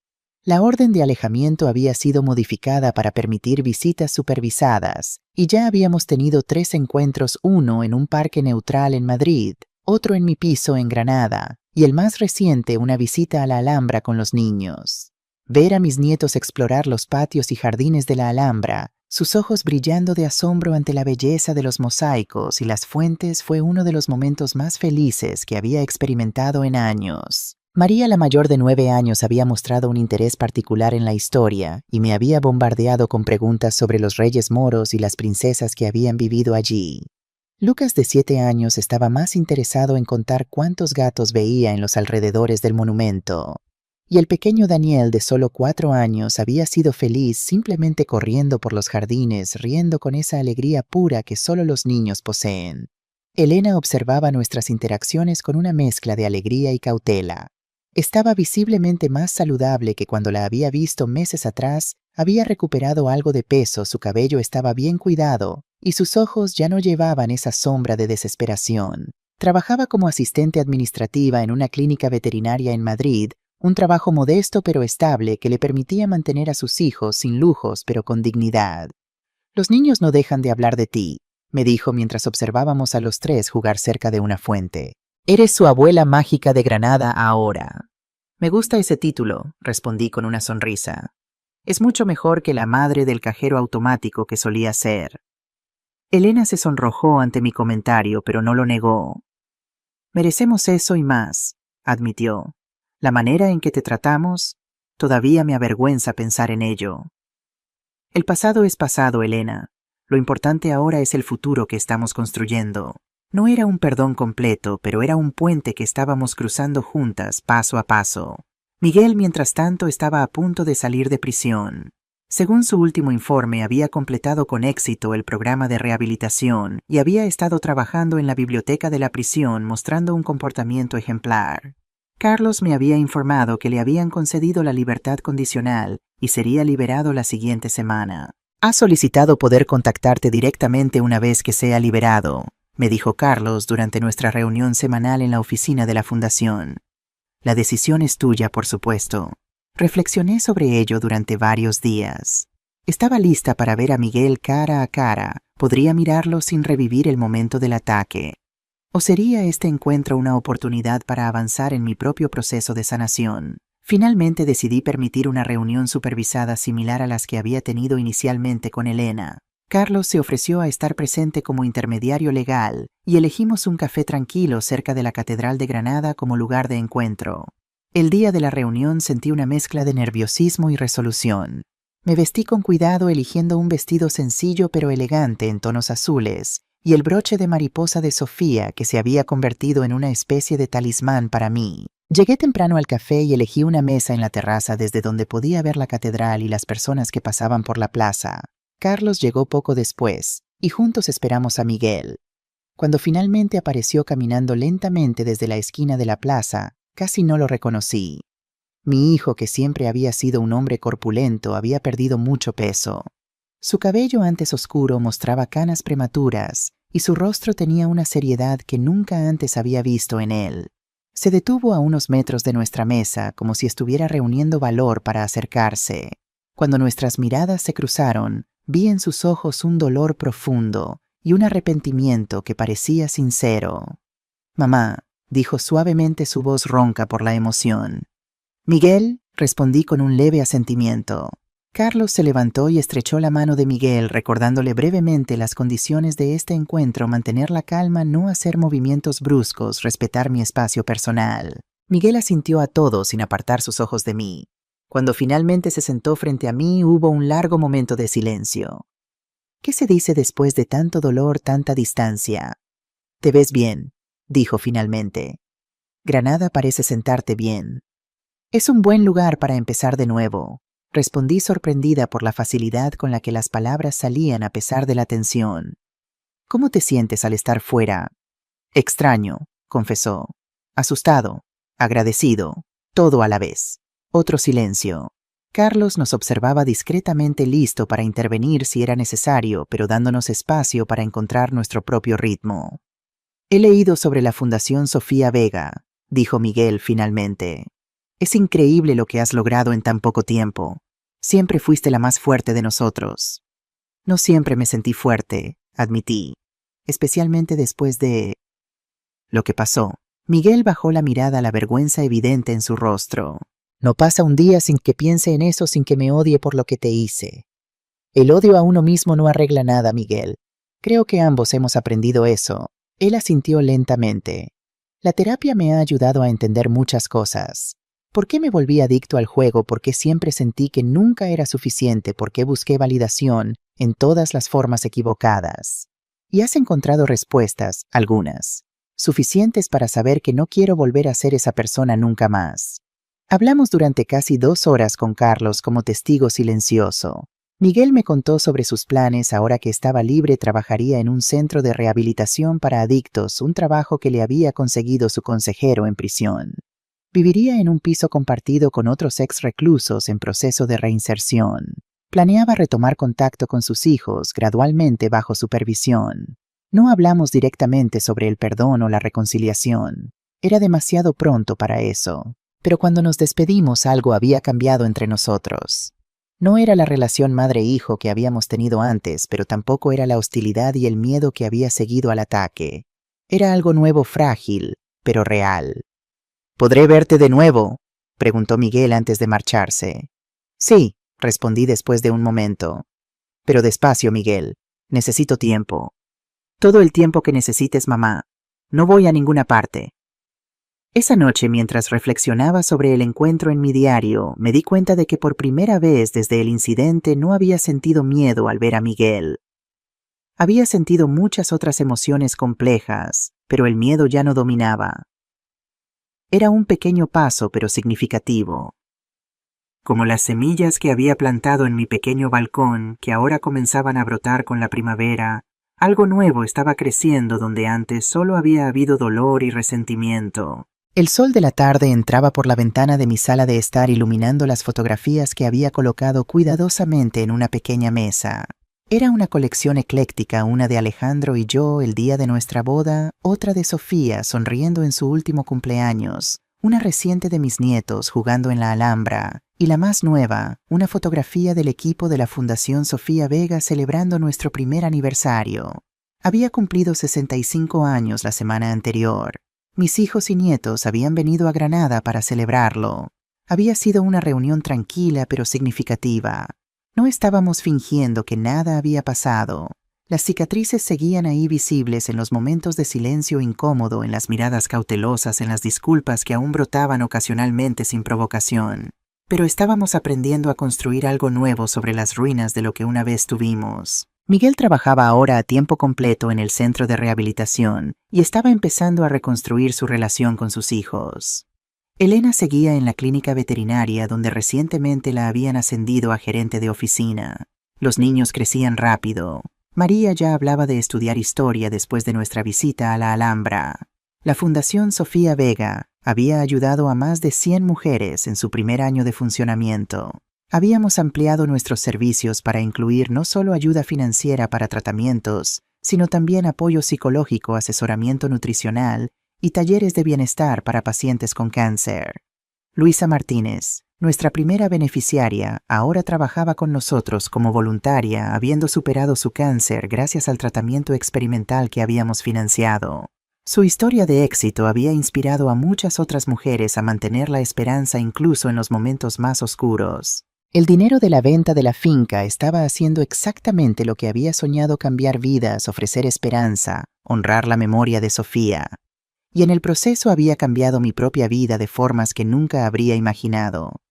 La orden de alejamiento había sido modificada para permitir visitas supervisadas y ya habíamos tenido 3 encuentros, uno en un parque neutral en Madrid, otro en mi piso en Granada y el más reciente una visita a la Alhambra con los niños. Ver a mis nietos explorar los patios y jardines de la Alhambra, sus ojos brillando de asombro ante la belleza de los mosaicos y las fuentes, fue uno de los momentos más felices que había experimentado en años. María, la mayor de 9 años, había mostrado un interés particular en la historia y me había bombardeado con preguntas sobre los reyes moros y las princesas que habían vivido allí. Lucas, de 7 años, estaba más interesado en contar cuántos gatos veía en los alrededores del monumento. Y el pequeño Daniel, de solo 4 años, había sido feliz simplemente corriendo por los jardines, riendo con esa alegría pura que solo los niños poseen. Elena observaba nuestras interacciones con una mezcla de alegría y cautela. Estaba visiblemente más saludable que cuando la había visto meses atrás, había recuperado algo de peso, su cabello estaba bien cuidado y sus ojos ya no llevaban esa sombra de desesperación. Trabajaba como asistente administrativa en una clínica veterinaria en Madrid, un trabajo modesto pero estable que le permitía mantener a sus hijos sin lujos pero con dignidad. «Los niños no dejan de hablar de ti», me dijo mientras observábamos a los 3 jugar cerca de una fuente. «Eres su abuela mágica de Granada ahora». «Me gusta ese título», respondí con una sonrisa. «Es mucho mejor que la madre del cajero automático que solía ser». Elena se sonrojó ante mi comentario, pero no lo negó. «Merecemos eso y más», admitió. «La manera en que te tratamos, todavía me avergüenza pensar en ello». «El pasado es pasado, Elena. Lo importante ahora es el futuro que estamos construyendo». No era un perdón completo, pero era un puente que estábamos cruzando juntas, paso a paso. Miguel, mientras tanto, estaba a punto de salir de prisión. Según su último informe, había completado con éxito el programa de rehabilitación y había estado trabajando en la biblioteca de la prisión mostrando un comportamiento ejemplar. Carlos me había informado que le habían concedido la libertad condicional y sería liberado la siguiente semana. Ha solicitado poder contactarte directamente una vez que sea liberado, me dijo Carlos durante nuestra reunión semanal en la oficina de la fundación. La decisión es tuya, por supuesto. Reflexioné sobre ello durante varios días. Estaba lista para ver a Miguel cara a cara. Podría mirarlo sin revivir el momento del ataque. ¿O sería este encuentro una oportunidad para avanzar en mi propio proceso de sanación? Finalmente decidí permitir una reunión supervisada similar a las que había tenido inicialmente con Elena. Carlos se ofreció a estar presente como intermediario legal y elegimos un café tranquilo cerca de la Catedral de Granada como lugar de encuentro. El día de la reunión sentí una mezcla de nerviosismo y resolución. Me vestí con cuidado eligiendo un vestido sencillo pero elegante en tonos azules y el broche de mariposa de Sofía que se había convertido en una especie de talismán para mí. Llegué temprano al café y elegí una mesa en la terraza desde donde podía ver la catedral y las personas que pasaban por la plaza. Carlos llegó poco después y juntos esperamos a Miguel. Cuando finalmente apareció caminando lentamente desde la esquina de la plaza, casi no lo reconocí. Mi hijo, que siempre había sido un hombre corpulento, había perdido mucho peso. Su cabello antes oscuro mostraba canas prematuras y su rostro tenía una seriedad que nunca antes había visto en él. Se detuvo a unos metros de nuestra mesa como si estuviera reuniendo valor para acercarse. Cuando nuestras miradas se cruzaron, vi en sus ojos un dolor profundo y un arrepentimiento que parecía sincero. «Mamá», dijo suavemente, su voz ronca por la emoción. «Miguel», respondí con un leve asentimiento. Carlos se levantó y estrechó la mano de Miguel, recordándole brevemente las condiciones de este encuentro: mantener la calma, no hacer movimientos bruscos, respetar mi espacio personal. Miguel asintió a todo sin apartar sus ojos de mí. Cuando finalmente se sentó frente a mí, hubo un largo momento de silencio. ¿Qué se dice después de tanto dolor, tanta distancia? «Te ves bien», dijo finalmente. «Granada parece sentarte bien». «Es un buen lugar para empezar de nuevo», respondí sorprendida por la facilidad con la que las palabras salían a pesar de la tensión. «¿Cómo te sientes al estar fuera?» «Extraño», confesó. «Asustado, agradecido, todo a la vez». Otro silencio. Carlos nos observaba discretamente, listo para intervenir si era necesario, pero dándonos espacio para encontrar nuestro propio ritmo. «He leído sobre la Fundación Sofía Vega», dijo Miguel finalmente. «Es increíble lo que has logrado en tan poco tiempo. Siempre fuiste la más fuerte de nosotros». «No siempre me sentí fuerte», admití, especialmente después de lo que pasó. Miguel bajó la mirada, la vergüenza evidente en su rostro. «No pasa un día sin que piense en eso, sin que me odie por lo que te hice. El odio a uno mismo no arregla nada, Miguel. Creo que ambos hemos aprendido eso». Él asintió lentamente. «La terapia me ha ayudado a entender muchas cosas. ¿Por qué me volví adicto al juego? ¿Por qué siempre sentí que nunca era suficiente? ¿Por qué busqué validación en todas las formas equivocadas? Y has encontrado respuestas, algunas, suficientes para saber que no quiero volver a ser esa persona nunca más». Hablamos durante casi 2 horas con Carlos como testigo silencioso. Miguel me contó sobre sus planes. Ahora que estaba libre, trabajaría en un centro de rehabilitación para adictos, un trabajo que le había conseguido su consejero en prisión. Viviría en un piso compartido con otros ex reclusos en proceso de reinserción. Planeaba retomar contacto con sus hijos gradualmente bajo supervisión. No hablamos directamente sobre el perdón o la reconciliación. Era demasiado pronto para eso. Pero cuando nos despedimos, algo había cambiado entre nosotros. No era la relación madre-hijo que habíamos tenido antes, pero tampoco era la hostilidad y el miedo que había seguido al ataque. Era algo nuevo, frágil, pero real. «¿Podré verte de nuevo?», preguntó Miguel antes de marcharse. «Sí», respondí después de un momento. «Pero despacio, Miguel. Necesito tiempo». «Todo el tiempo que necesites, mamá. No voy a ninguna parte». Esa noche, mientras reflexionaba sobre el encuentro en mi diario, me di cuenta de que por primera vez desde el incidente no había sentido miedo al ver a Miguel. Había sentido muchas otras emociones complejas, pero el miedo ya no dominaba. Era un pequeño paso, pero significativo. Como las semillas que había plantado en mi pequeño balcón, que ahora comenzaban a brotar con la primavera, algo nuevo estaba creciendo donde antes solo había habido dolor y resentimiento. El sol de la tarde entraba por la ventana de mi sala de estar iluminando las fotografías que había colocado cuidadosamente en una pequeña mesa. Era una colección ecléctica, una de Alejandro y yo el día de nuestra boda, otra de Sofía sonriendo en su último cumpleaños, una reciente de mis nietos jugando en la Alhambra, y la más nueva, una fotografía del equipo de la Fundación Sofía Vega celebrando nuestro primer aniversario. Había cumplido 65 años la semana anterior. Mis hijos y nietos habían venido a Granada para celebrarlo. Había sido una reunión tranquila pero significativa. No estábamos fingiendo que nada había pasado. Las cicatrices seguían ahí visibles en los momentos de silencio incómodo, en las miradas cautelosas, en las disculpas que aún brotaban ocasionalmente sin provocación. Pero estábamos aprendiendo a construir algo nuevo sobre las ruinas de lo que una vez tuvimos. Miguel trabajaba ahora a tiempo completo en el centro de rehabilitación y estaba empezando a reconstruir su relación con sus hijos. Elena seguía en la clínica veterinaria donde recientemente la habían ascendido a gerente de oficina. Los niños crecían rápido. María ya hablaba de estudiar historia después de nuestra visita a la Alhambra. La Fundación Sofía Vega había ayudado a más de 100 mujeres en su primer año de funcionamiento. Habíamos ampliado nuestros servicios para incluir no solo ayuda financiera para tratamientos, sino también apoyo psicológico, asesoramiento nutricional y talleres de bienestar para pacientes con cáncer. Luisa Martínez, nuestra primera beneficiaria, ahora trabajaba con nosotros como voluntaria, habiendo superado su cáncer gracias al tratamiento experimental que habíamos financiado. Su historia de éxito había inspirado a muchas otras mujeres a mantener la esperanza incluso en los momentos más oscuros. El dinero de la venta de la finca estaba haciendo exactamente lo que había soñado: cambiar vidas, ofrecer esperanza, honrar la memoria de Sofía. Y en el proceso había cambiado mi propia vida de formas que nunca habría imaginado.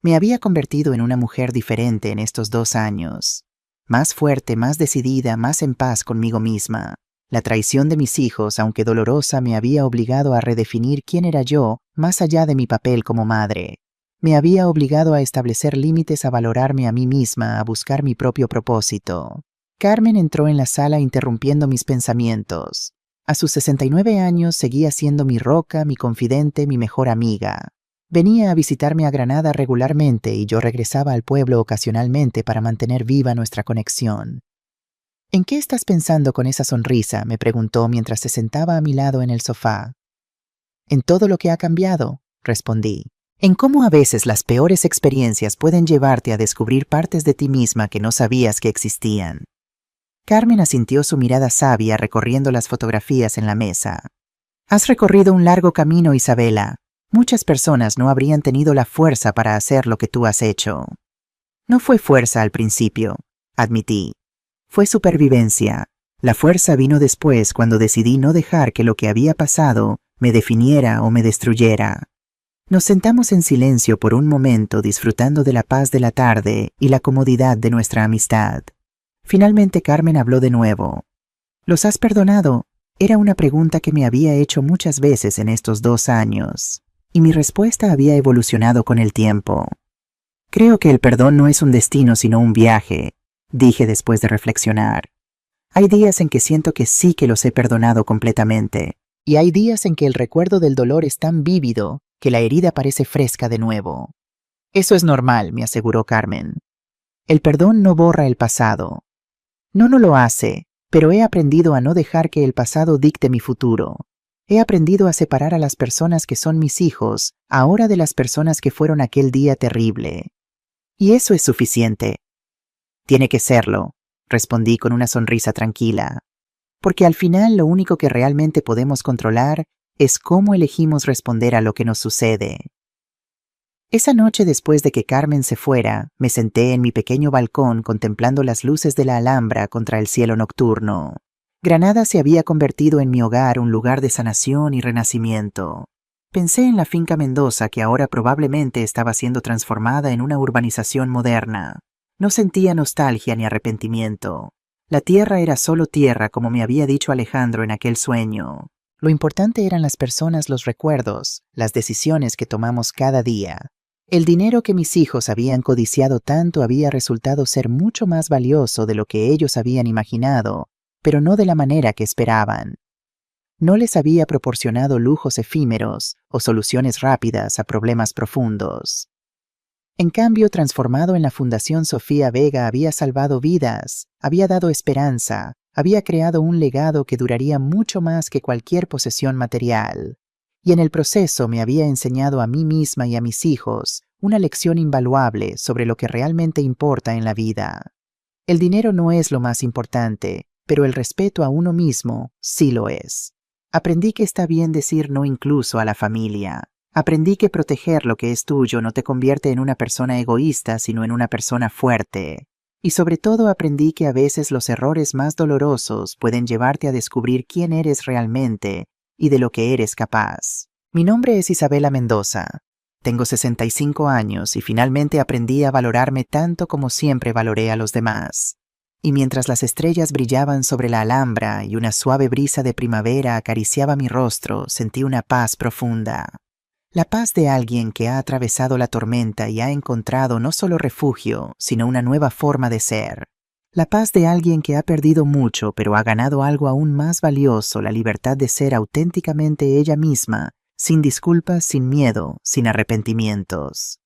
Me había convertido en una mujer diferente en estos 2 años. Más fuerte, más decidida, más en paz conmigo misma. La traición de mis hijos, aunque dolorosa, me había obligado a redefinir quién era yo, más allá de mi papel como madre. Me había obligado a establecer límites, a valorarme a mí misma, a buscar mi propio propósito. Carmen entró en la sala interrumpiendo mis pensamientos. A sus 69 años seguía siendo mi roca, mi confidente, mi mejor amiga. Venía a visitarme a Granada regularmente y yo regresaba al pueblo ocasionalmente para mantener viva nuestra conexión. ¿En qué estás pensando con esa sonrisa?, me preguntó mientras se sentaba a mi lado en el sofá. En todo lo que ha cambiado, respondí. En cómo a veces las peores experiencias pueden llevarte a descubrir partes de ti misma que no sabías que existían. Carmen asintió, su mirada sabia recorriendo las fotografías en la mesa. Has recorrido un largo camino, Isabela. Muchas personas no habrían tenido la fuerza para hacer lo que tú has hecho. No fue fuerza al principio, admití. Fue supervivencia. La fuerza vino después, cuando decidí no dejar que lo que había pasado me definiera o me destruyera. Nos sentamos en silencio por un momento, disfrutando de la paz de la tarde y la comodidad de nuestra amistad. Finalmente Carmen habló de nuevo. ¿Los has perdonado? Era una pregunta que me había hecho muchas veces en estos 2 años, y mi respuesta había evolucionado con el tiempo. Creo que el perdón no es un destino sino un viaje, dije después de reflexionar. Hay días en que siento que sí que los he perdonado completamente, y hay días en que el recuerdo del dolor es tan vívido que la herida parece fresca de nuevo. Eso es normal, me aseguró Carmen. El perdón no borra el pasado. No lo hace, pero he aprendido a no dejar que el pasado dicte mi futuro. He aprendido a separar a las personas que son mis hijos ahora de las personas que fueron aquel día terrible. Y eso es suficiente. Tiene que serlo, respondí con una sonrisa tranquila. Porque al final lo único que realmente podemos controlar es cómo elegimos responder a lo que nos sucede. Esa noche, después de que Carmen se fuera, me senté en mi pequeño balcón contemplando las luces de la Alhambra contra el cielo nocturno. Granada se había convertido en mi hogar, un lugar de sanación y renacimiento. Pensé en la finca Mendoza, que ahora probablemente estaba siendo transformada en una urbanización moderna. No sentía nostalgia ni arrepentimiento. La tierra era solo tierra, como me había dicho Alejandro en aquel sueño. Lo importante eran las personas, los recuerdos, las decisiones que tomamos cada día. El dinero que mis hijos habían codiciado tanto había resultado ser mucho más valioso de lo que ellos habían imaginado, pero no de la manera que esperaban. No les había proporcionado lujos efímeros o soluciones rápidas a problemas profundos. En cambio, transformado en la Fundación Sofía Vega, había salvado vidas, había dado esperanza, había creado un legado que duraría mucho más que cualquier posesión material. Y en el proceso me había enseñado a mí misma y a mis hijos una lección invaluable sobre lo que realmente importa en la vida. El dinero no es lo más importante, pero el respeto a uno mismo sí lo es. Aprendí que está bien decir no incluso a la familia. Aprendí que proteger lo que es tuyo no te convierte en una persona egoísta, sino en una persona fuerte. Y sobre todo aprendí que a veces los errores más dolorosos pueden llevarte a descubrir quién eres realmente y de lo que eres capaz. Mi nombre es Isabela Mendoza. Tengo 65 años y finalmente aprendí a valorarme tanto como siempre valoré a los demás. Y mientras las estrellas brillaban sobre la Alhambra y una suave brisa de primavera acariciaba mi rostro, sentí una paz profunda. La paz de alguien que ha atravesado la tormenta y ha encontrado no solo refugio, sino una nueva forma de ser. La paz de alguien que ha perdido mucho, pero ha ganado algo aún más valioso, la libertad de ser auténticamente ella misma, sin disculpas, sin miedo, sin arrepentimientos.